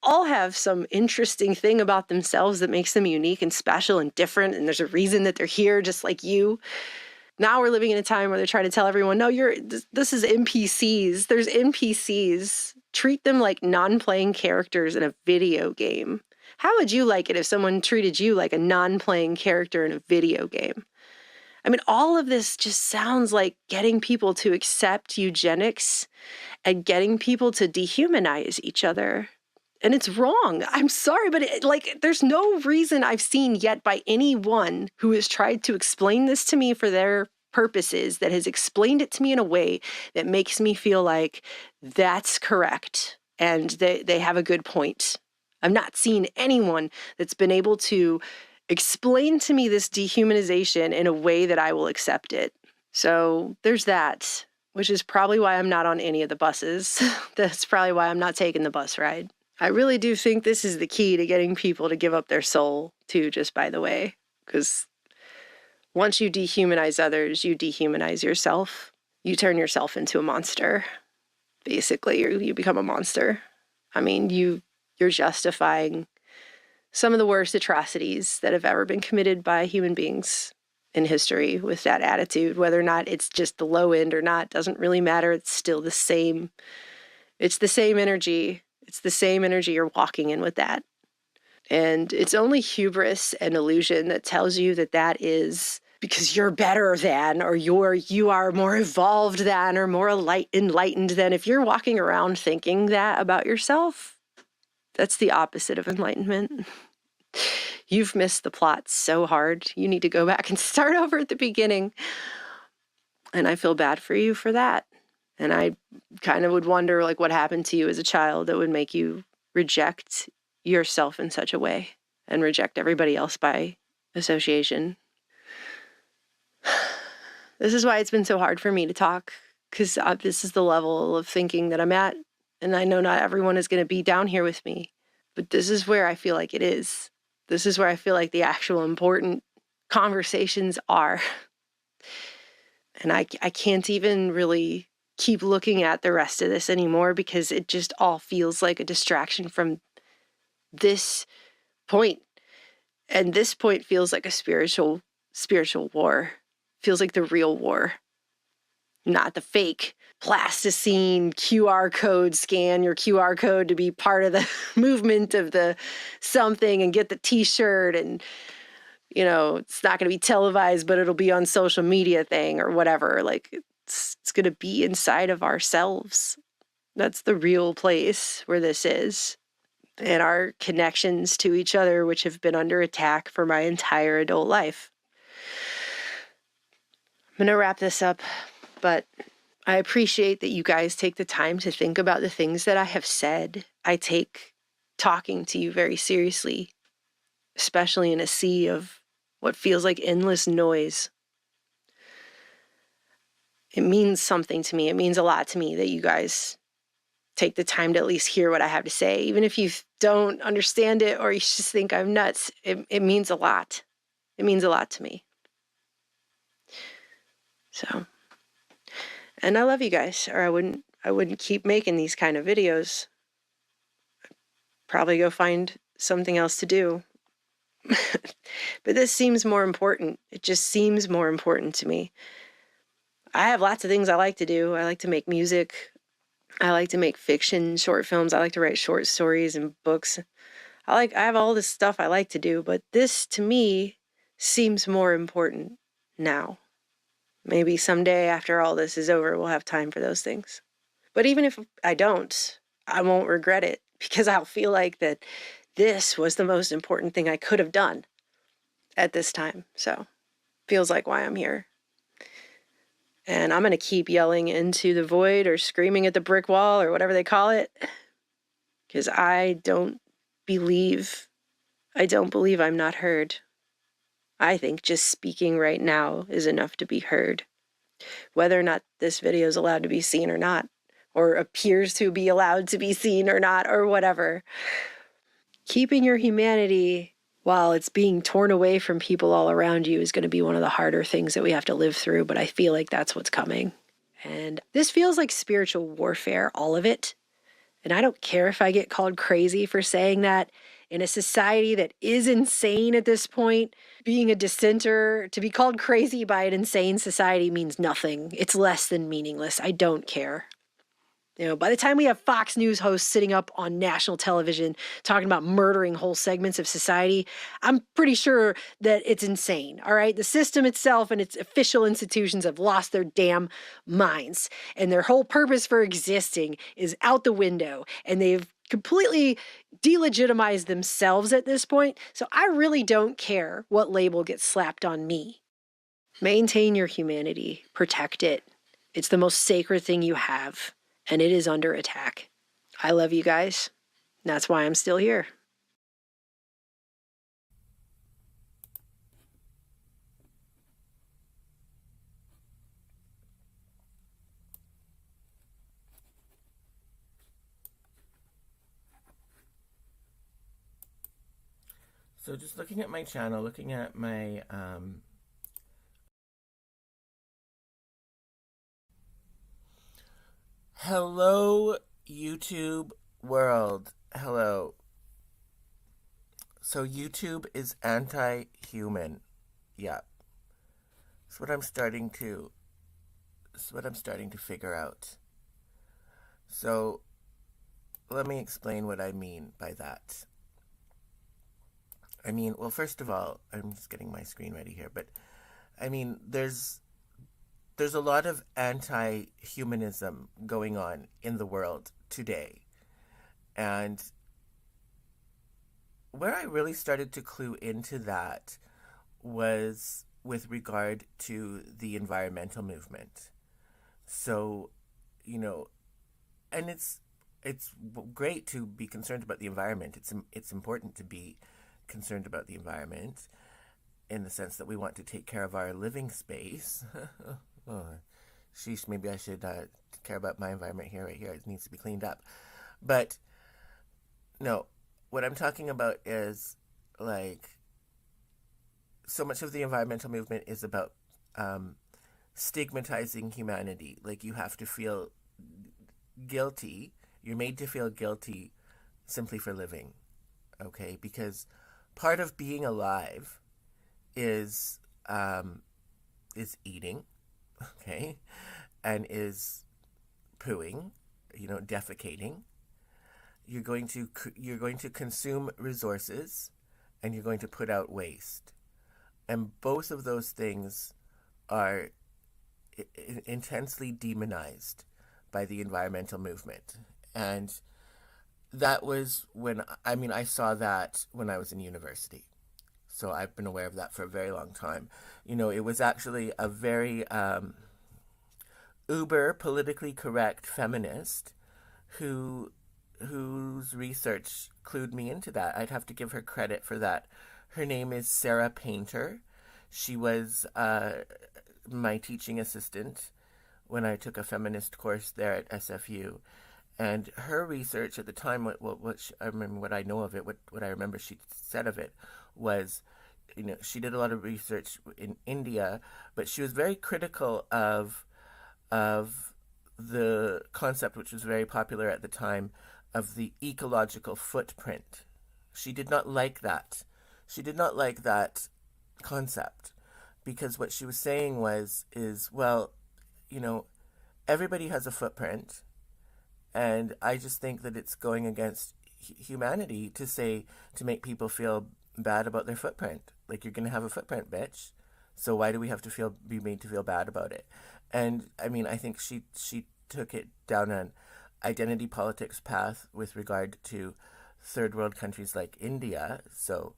all have some interesting thing about themselves that makes them unique and special and different. And there's a reason that they're here, just like you. Now we're living in a time where they're trying to tell everyone, no, this is NPCs. There's NPCs. Treat them like non-playing characters in a video game. How would you like it if someone treated you like a non-playing character in a video game? I mean, all of this just sounds like getting people to accept eugenics and getting people to dehumanize each other. And it's wrong. I'm sorry, but there's no reason I've seen yet by anyone who has tried to explain this to me for their purposes that has explained it to me in a way that makes me feel like that's correct and they have a good point. I've not seen anyone that's been able to explain to me this dehumanization in a way that I will accept it. So there's that, which is probably why I'm not on any of the buses. That's probably why I'm not taking the bus ride. I really do think this is the key to getting people to give up their soul, too, just by the way. Because once you dehumanize others, you dehumanize yourself. You turn yourself into a monster. Basically, you become a monster. I mean, you're justifying some of the worst atrocities that have ever been committed by human beings in history with that attitude. Whether or not it's just the low end or not doesn't really matter. It's still the same. It's the same energy. It's the same energy you're walking in with that. And it's only hubris and illusion that tells you that that is because you're better than, or you are more evolved than, or more enlightened than. If you're walking around thinking that about yourself, that's the opposite of enlightenment. You've missed the plot so hard. You need to go back and start over at the beginning. And I feel bad for you for that. And I kind of would wonder, like, what happened to you as a child that would make you reject yourself in such a way and reject everybody else by association. This is why it's been so hard for me to talk, because this is the level of thinking that I'm at. And I know not everyone is going to be down here with me, but this is where I feel like it is. This is where I feel like the actual important conversations are. And I can't even really keep looking at the rest of this anymore because it just all feels like a distraction from this point. And this point feels like a spiritual war. Feels like the real war, not the fake plasticine QR code. Scan your QR code to be part of the movement of the something and get the t-shirt, and it's not going to be televised, but it'll be on social media thing or whatever. Like it's going to be inside of ourselves. That's the real place where this is. And our connections to each other, which have been under attack for my entire adult life. I'm going to wrap this up, but I appreciate that you guys take the time to think about the things that I have said. I take talking to you very seriously, especially in a sea of what feels like endless noise. It means something to me. It means a lot to me that you guys take the time to at least hear what I have to say. Even if you don't understand it or you just think I'm nuts, it means a lot. It means a lot to me. So, and I love you guys, or I wouldn't keep making these kind of videos. I'd probably go find something else to do. But this seems more important. It just seems more important to me. I have lots of things I like to do. I like to make music. I like to make fiction, short films. I like to write short stories and books. I have all this stuff I like to do, but this to me seems more important now. Maybe someday after all this is over, we'll have time for those things. But even if I don't, I won't regret it because I'll feel like that this was the most important thing I could have done at this time. So feels like why I'm here. And I'm going to keep yelling into the void or screaming at the brick wall or whatever they call it. Because I don't believe I'm not heard. I think just speaking right now is enough to be heard. Whether or not this video is allowed to be seen or not, or appears to be allowed to be seen or not, or whatever. Keeping your humanity while it's being torn away from people all around you is going to be one of the harder things that we have to live through, but I feel like that's what's coming. And this feels like spiritual warfare, all of it. And I don't care if I get called crazy for saying that. In a society that is insane at this point, being a dissenter, to be called crazy by an insane society means nothing. It's less than meaningless. I don't care. You know, by the time we have Fox News hosts sitting up on national television talking about murdering whole segments of society, I'm pretty sure that it's insane, all right? The system itself and its official institutions have lost their damn minds, and their whole purpose for existing is out the window, and they've completely delegitimized themselves at this point, so I really don't care what label gets slapped on me. Maintain your humanity. Protect it. It's the most sacred thing you have, and it is under attack. I love you guys. That's why I'm still here. So just looking at my channel, looking at my hello YouTube world. Hello. So YouTube is anti-human. Yeah. That's what I'm starting to figure out. So let me explain what I mean by that. I mean, well, first of all, I'm just getting my screen ready here, but I mean, there's a lot of anti-humanism going on in the world today. And where I really started to clue into that was with regard to the environmental movement. So, you know, and it's great to be concerned about the environment. It's important to be concerned about the environment in the sense that we want to take care of our living space. Oh, sheesh, maybe I should care about my environment here, right here. It needs to be cleaned up. But no, what I'm talking about is, like, so much of the environmental movement is about stigmatizing humanity. Like, you have to feel guilty. You're made to feel guilty simply for living, okay? Because part of being alive is eating, okay, and is pooing, you know, defecating. You're going to consume resources, and you're going to put out waste, and both of those things are intensely demonized by the environmental movement. And that was when, I mean, I saw that when I was in university. So I've been aware of that for a very long time. You know, it was actually a very uber politically correct feminist whose research clued me into that. I'd have to give her credit for that. Her name is Sarah Painter. She was my teaching assistant when I took a feminist course there at SFU. And her research at the time, I remember what I know of it, what I remember she said of it was, you know, she did a lot of research in India, but she was very critical of the concept, which was very popular at the time, of the ecological footprint. She did not like that. She did not like that concept, because what she was saying is, well, you know, everybody has a footprint, and I just think that it's going against humanity to make people feel bad about their footprint. Like, you're going to have a footprint, bitch. So why do we have to be made to feel bad about it? And I mean, I think she took it down an identity politics path with regard to third world countries like India. So,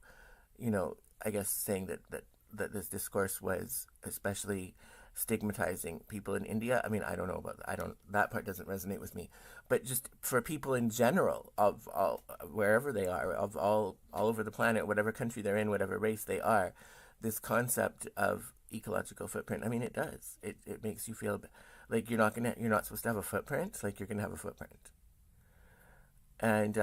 you know, I guess saying that this discourse was especially stigmatizing people in India. I mean, I don't know about that. That part doesn't resonate with me. But just for people in general, of all, wherever they are, of all over the planet, whatever country they're in, whatever race they are, this concept of ecological footprint, I mean, it does. It makes you feel like you're not supposed to have a footprint. Like, you're gonna have a footprint. And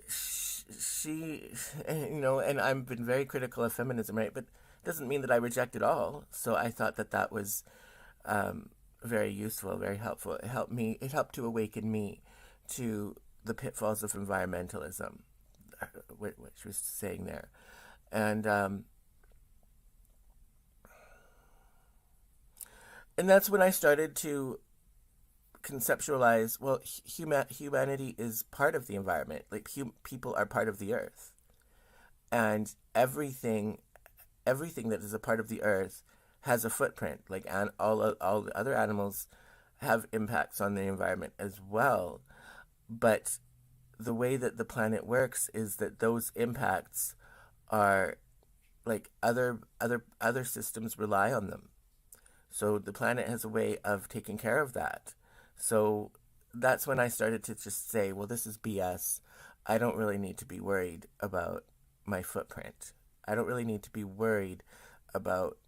she, you know, and I've been very critical of feminism, right? But doesn't mean that I reject it all. So I thought that was very useful, very helpful. It helped to awaken me to the pitfalls of environmentalism, what she was saying there. And that's when I started to conceptualize, well, humanity is part of the environment. Like, people are part of the earth. And everything that is a part of the earth has a footprint. Like, all the other animals have impacts on the environment as well. But the way that the planet works is that those impacts are, like, other systems rely on them. So the planet has a way of taking care of that. So that's when I started to just say, well, this is BS. I don't really need to be worried about my footprint. I don't really need to be worried about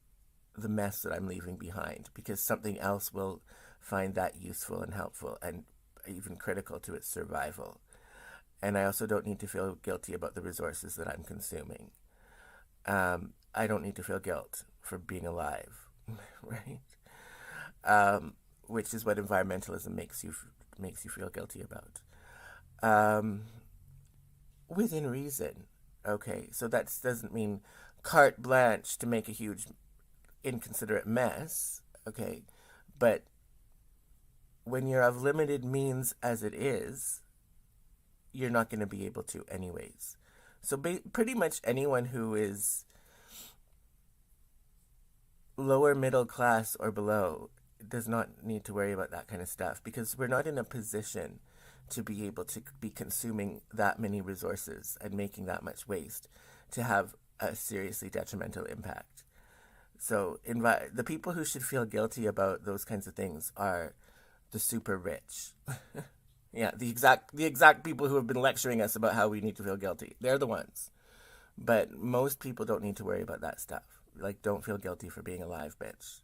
the mess that I'm leaving behind, because something else will find that useful and helpful and even critical to its survival. And I also don't need to feel guilty about the resources that I'm consuming. I don't need to feel guilt for being alive, right? Which is what environmentalism makes you feel guilty about. Within reason. Okay, so that doesn't mean carte blanche to make a huge inconsiderate mess, okay? But when you're of limited means as it is, you're not going to be able to anyways. So pretty much anyone who is lower middle class or below does not need to worry about that kind of stuff, because we're not in a position to be able to be consuming that many resources and making that much waste to have a seriously detrimental impact. So the people who should feel guilty about those kinds of things are the super rich. Yeah, the exact people who have been lecturing us about how we need to feel guilty. They're the ones. But most people don't need to worry about that stuff. Like, don't feel guilty for being alive, bitch.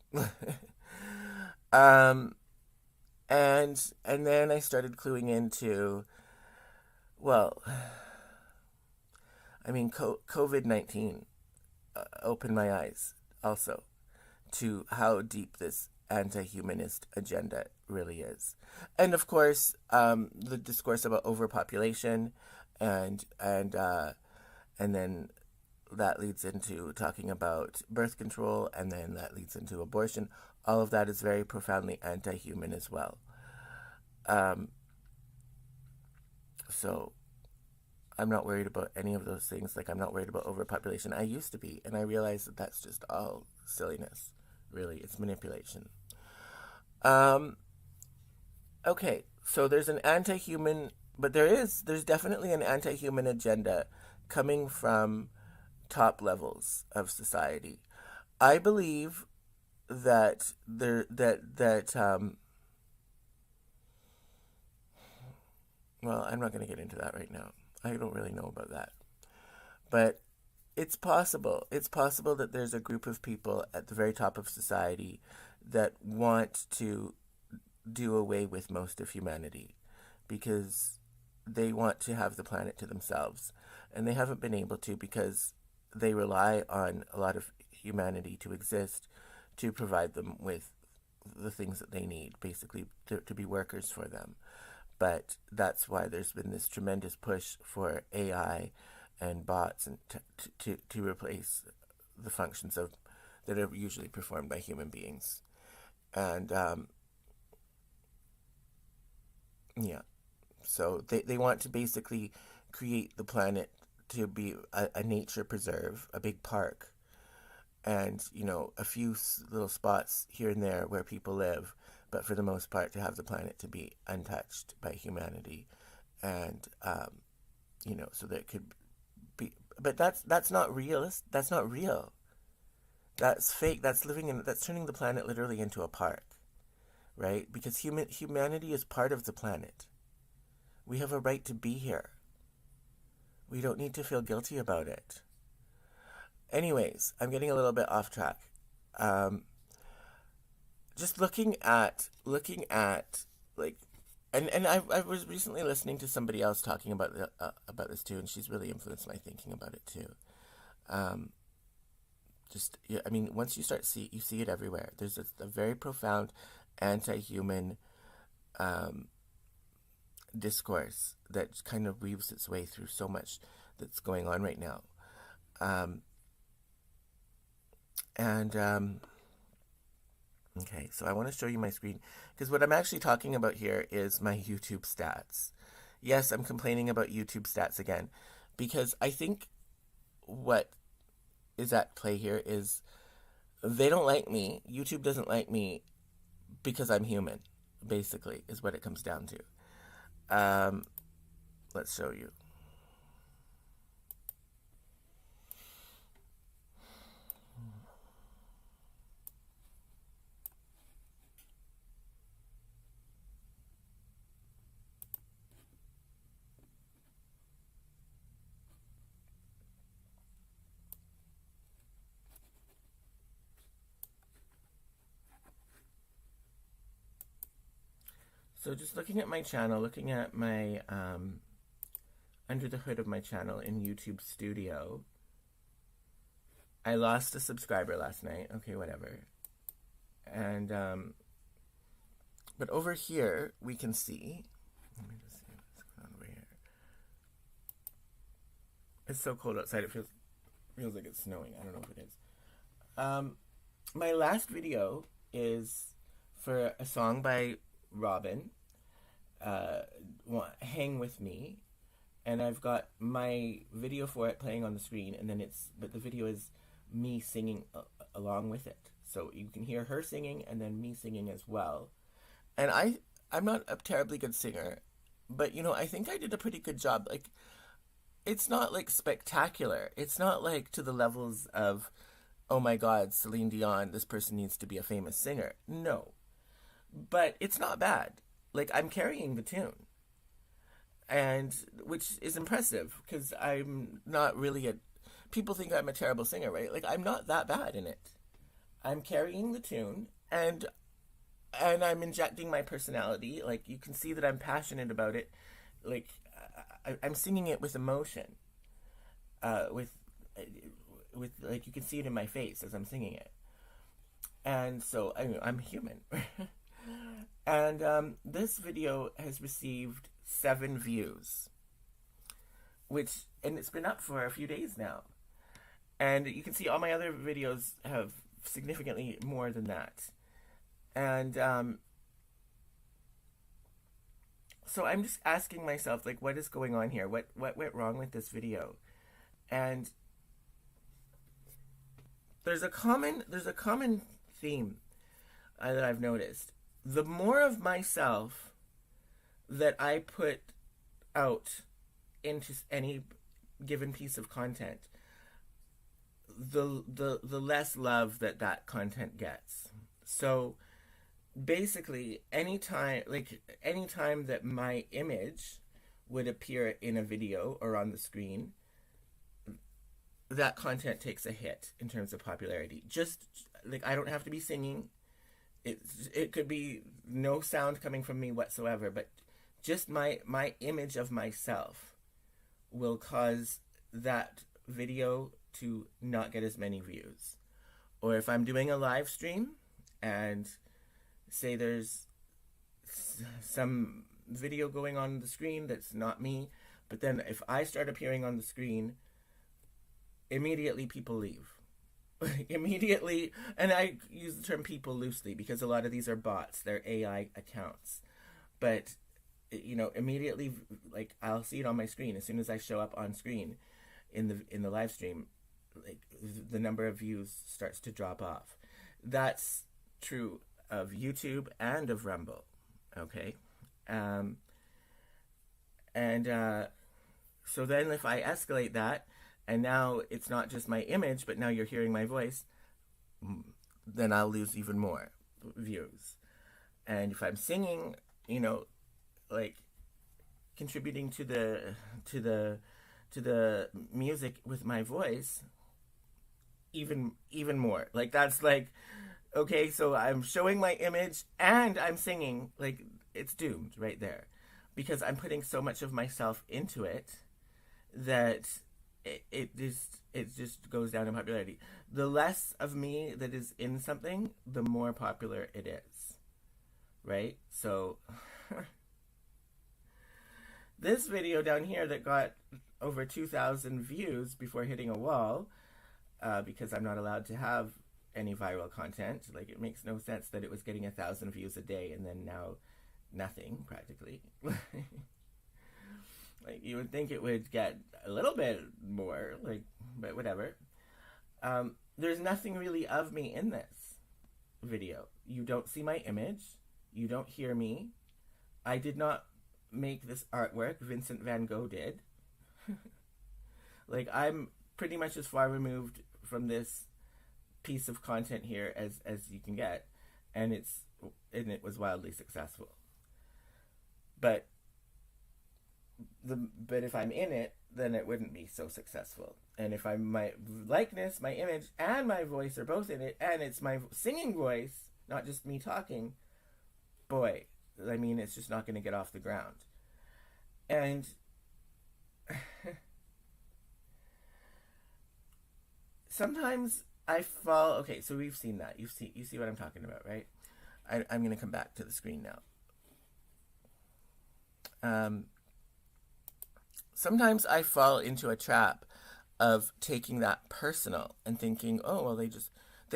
And then I started cluing into, well, I mean, COVID-19 opened my eyes also to how deep this anti-humanist agenda really is. And of course, the discourse about overpopulation and then that leads into talking about birth control, and then that leads into abortion. All of that is very profoundly anti-human as well. So I'm not worried about any of those things. Like, I'm not worried about overpopulation. I used to be, and I realized that that's just all silliness. Really, it's manipulation. Okay, so there's an anti-human, but there's definitely an anti-human agenda coming from top levels of society. I believe that well, I'm not going to get into that right now. I don't really know about that. But it's possible. It's possible that there's a group of people at the very top of society that want to do away with most of humanity because they want to have the planet to themselves. And they haven't been able to because they rely on a lot of humanity to exist, to provide them with the things that they need, basically to be workers for them. But that's why there's been this tremendous push for AI and bots and to replace the functions that are usually performed by human beings. And yeah, so they want to basically create the planet to be a nature preserve, a big park, and, you know, a few little spots here and there where people live, but for the most part to have the planet to be untouched by humanity. And, you know, so that it could be, but that's not real. That's not real. That's fake. That's turning the planet literally into a park, right? Because humanity is part of the planet. We have a right to be here. We don't need to feel guilty about it. Anyways, I'm getting a little bit off track. Just looking at like, and I was recently listening to somebody else talking about this too, and she's really influenced my thinking about it too. I mean, once you you see it everywhere. There's a very profound anti-human discourse that kind of weaves its way through so much that's going on right now. And Okay, so I want to show you my screen, because what I'm actually talking about here is my YouTube stats. Yes, I'm complaining about YouTube stats again, because I think what is at play here is they don't like me. YouTube doesn't like me because I'm human, basically, is what it comes down to. Let's show you. So just looking at my channel, looking at my, under the hood of my channel in YouTube Studio, I lost a subscriber last night. Okay, whatever. And, but over here, we can see, let me just see what's going on over here. It's so cold outside, it feels like it's snowing. I don't know if it is. My last video is for a song by Robin, Hang With Me, and I've got my video for it playing on the screen, and then but the video is me singing along with it. So you can hear her singing and then me singing as well. And I'm not a terribly good singer, but, you know, I think I did a pretty good job. Like, it's not, like, spectacular. It's not, like, to the levels of, oh my God, Celine Dion, this person needs to be a famous singer. No. But it's not bad. Like, I'm carrying the tune. And, which is impressive, because I'm not really people think I'm a terrible singer, right? Like, I'm not that bad in it. I'm carrying the tune, and I'm injecting my personality. Like, you can see that I'm passionate about it. Like, I'm singing it with emotion. With like, you can see it in my face as I'm singing it. And so, I'm human. And this video has received 7 views, and it's been up for a few days now. And you can see all my other videos have significantly more than that. And so I'm just asking myself, like, what is going on here? What went wrong with this video? And there's a common theme that I've noticed. The more of myself that I put out into any given piece of content, the less love that content gets. So basically, anytime that my image would appear in a video or on the screen, that content takes a hit in terms of popularity. Just like, I don't have to be singing. It could be no sound coming from me whatsoever, but just my image of myself will cause that video to not get as many views. Or if I'm doing a live stream and say there's some video going on the screen that's not me, but then if I start appearing on the screen, immediately people leave. Immediately, and I use the term people loosely because a lot of these are bots, they're AI accounts. But, you know, immediately, like, I'll see it on my screen as soon as I show up on screen in the live stream. Like, the number of views starts to drop off. That's true of YouTube and of Rumble, okay? So then if I escalate that, and now it's not just my image, but now you're hearing my voice, then I'll lose even more views. And if I'm singing, you know, like, contributing to the music with my voice, even more. Like, that's like, okay, so I'm showing my image and I'm singing, like, it's doomed right there, because I'm putting so much of myself into it that it just goes down in popularity. The less of me that is in something, the more popular it is, right? So this video down here that got over 2,000 views before hitting a wall, because I'm not allowed to have any viral content. Like, it makes no sense that it was getting 1,000 views a day and then now nothing, practically. Like, you would think it would get a little bit more, like, but whatever. There's nothing really of me in this video. You don't see my image. You don't hear me. I did not make this artwork. Vincent van Gogh did. Like, I'm pretty much as far removed from this piece of content here as you can get, and it was wildly successful. But if I'm in it, then it wouldn't be so successful. And if my likeness, my image, and my voice are both in it, and it's my singing voice, not just me talking, boy, I mean, it's just not going to get off the ground. And sometimes I fall. Okay, so we've seen that. You see what I'm talking about, right? I'm going to come back to the screen now. Sometimes I fall into a trap of taking that personal and thinking, oh, well, they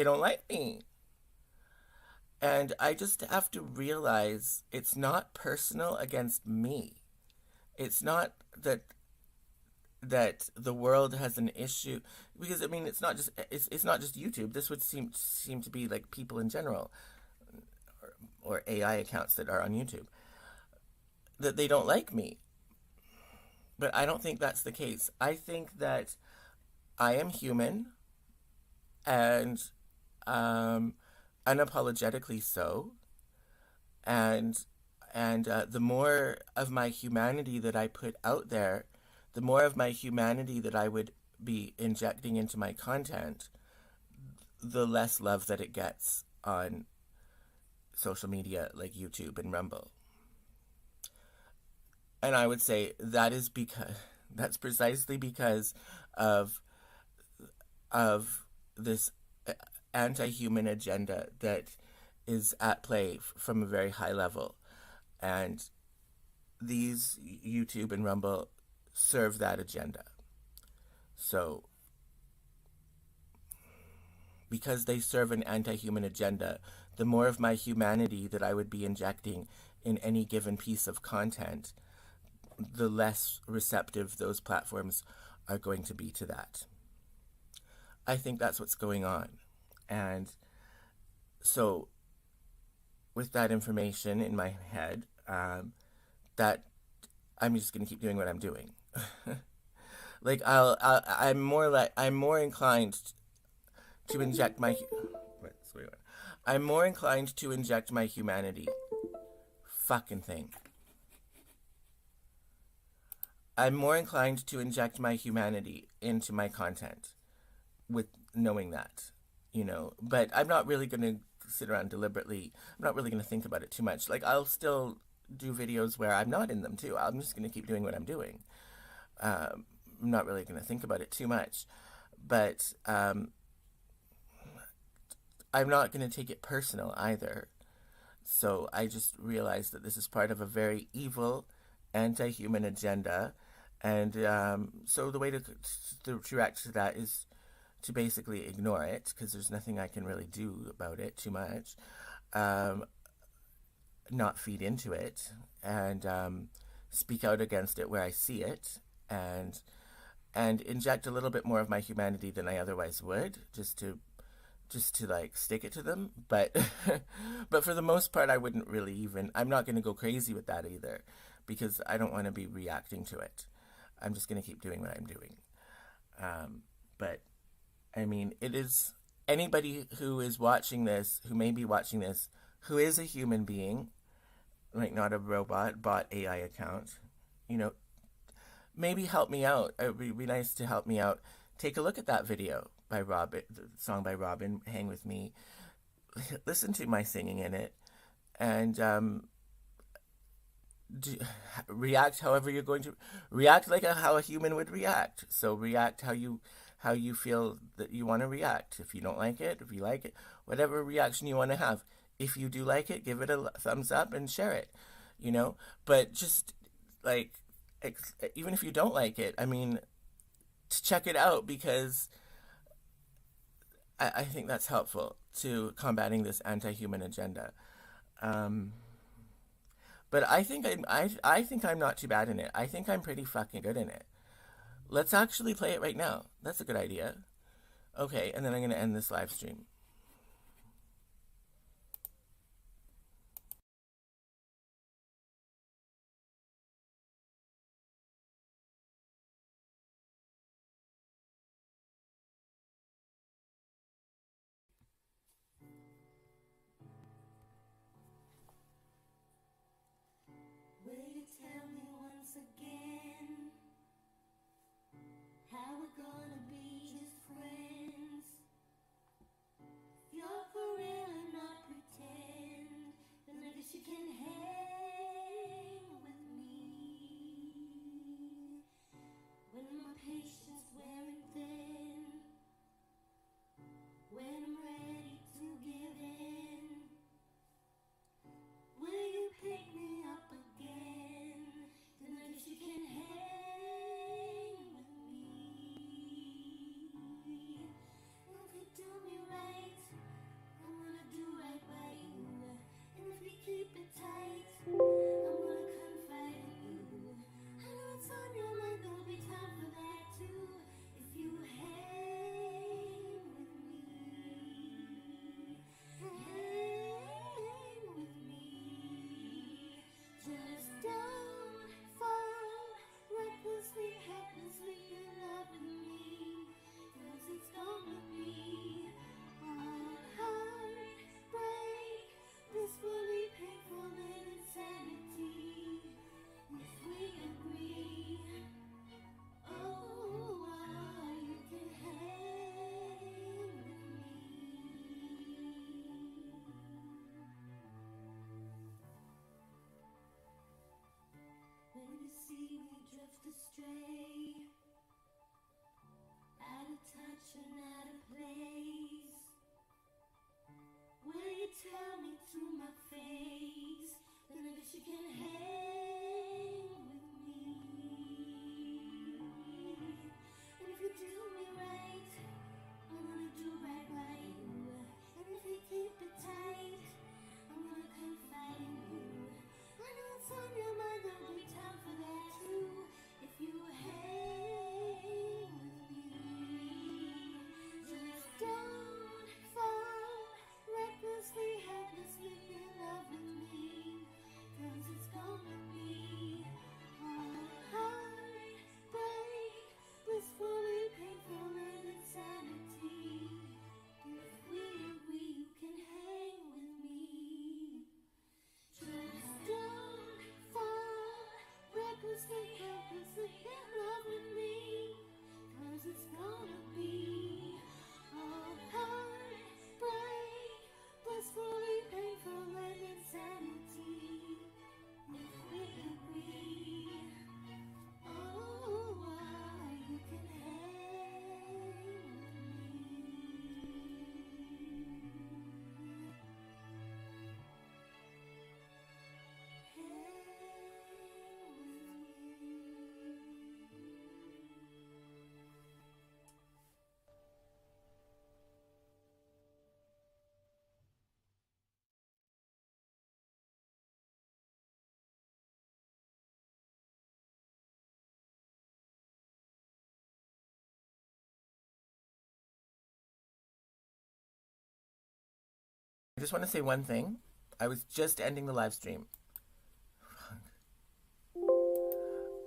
don't like me. And I just have to realize it's not personal against me. It's not that the world has an issue, because I mean, it's not just YouTube. This would seem to be like people in general, or AI accounts that are on YouTube, that they don't like me. But I don't think that's the case. I think that I am human, and unapologetically so. And the more of my humanity that I put out there, the more of my humanity that I would be injecting into my content, the less love that it gets on social media like YouTube and Rumble. And I would say that's precisely because of this anti-human agenda that is at play from a very high level. And these YouTube and Rumble serve that agenda. So, because they serve an anti-human agenda, the more of my humanity that I would be injecting in any given piece of content, the less receptive those platforms are going to be to that. I think that's what's going on. And so, with that information in my head, that I'm just going to keep doing what I'm doing. Like, I'm more inclined to inject my I'm more inclined to inject my humanity. Fucking thing. I'm more inclined to inject my humanity into my content with knowing that, but I'm not really going to sit around deliberately. I'm not really going to think about it too much. Like, I'll still do videos where I'm not in them too. I'm just going to keep doing what I'm doing. I'm not really going to think about it too much, but I'm not going to take it personal either. So I just realized that this is part of a very evil anti-human agenda. And so the way to react to that is to basically ignore it, because there's nothing I can really do about it too much. Not feed into it, and speak out against it where I see it, and inject a little bit more of my humanity than I otherwise would, just to like stick it to them. But but for the most part, I wouldn't really I'm not going to go crazy with that either, because I don't want to be reacting to it. I'm just going to keep doing what I'm doing. But I mean, it is anybody who is watching this, who may be watching this, who is a human being, like not a robot, bot AI account, maybe help me out. It would be nice to help me out. Take a look at that video by Robin, the song by Robin, Hang With Me. Listen to my singing in it, and react however you're going to react, like how a human would react. So react how you feel that you want to react. If you don't like it, if you like it, whatever reaction you want to have. If you do like it, give it a thumbs up and share it, But just, like, even if you don't like it, I mean, to check it out, because I think that's helpful to combating this anti-human agenda. But I think I think I'm not too bad in it. I think I'm pretty fucking good in it. Let's actually play it right now. That's a good idea. Okay, and then I'm going to end this live stream. Will you tell me once again how we're gonna be just friends? You're for real and not pretend, then I guess you can hang with me. When my patience wearing thin, when I'm ready to give in, will you pick me up again? Then I guess you can hang with me. If you do me right, I'm gonna do right by you. And if you keep it tight, I'm gonna confide in you. I know it's on your mind, there'll be time for that too. If you hang with me, hang with me. Just don't fall recklessly, helplessly in love with me. 'Cause it's gonna be all heartbreak, blissfully painful and insanity. If we agree, oh, you can hang with me. When you see me drift astray, out of touch and out of place, will you tell me to my face? Then I guess you can hang with me. And if you do me right, I'm gonna do right by you. And if you keep it tight, I'm gonna confide in you. I know it's on your mind, there'll be time for that too. If you hang with me, just don't fall recklessly, helplessly in love with me. 'Cause it's gonna be all heartbreak, blissfully painful and insanity. If we agree, you can hang with me. Just don't fall recklessly, helplessly in love with me. 'Cause it's gonna be all heartbreak, blissfully painful and insanity. If we agree, oh, you can hang with me. I just want to say one thing. I was just ending the live stream.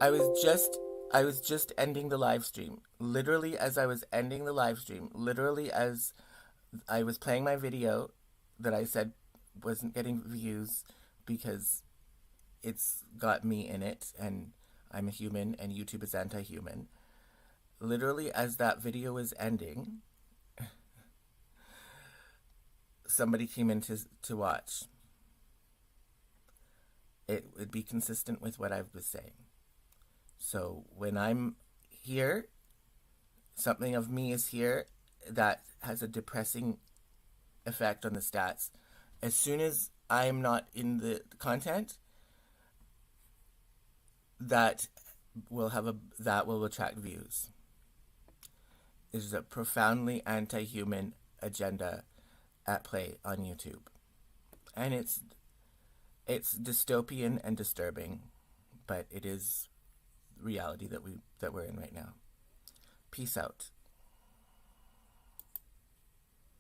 I was just ending the live stream. Literally as I was ending the live stream, literally as I was playing my video that I said wasn't getting views because it's got me in it and I'm a human and YouTube is anti-human. Literally as that video was ending, somebody came in to watch. It would be consistent with what I was saying. So when I'm here, something of me is here that has a depressing effect on the stats. As soon as I'm not in the content, that will attract views. It is a profoundly anti-human agenda at play on YouTube. And it's dystopian and disturbing, but it is reality that we're in right now. Peace out.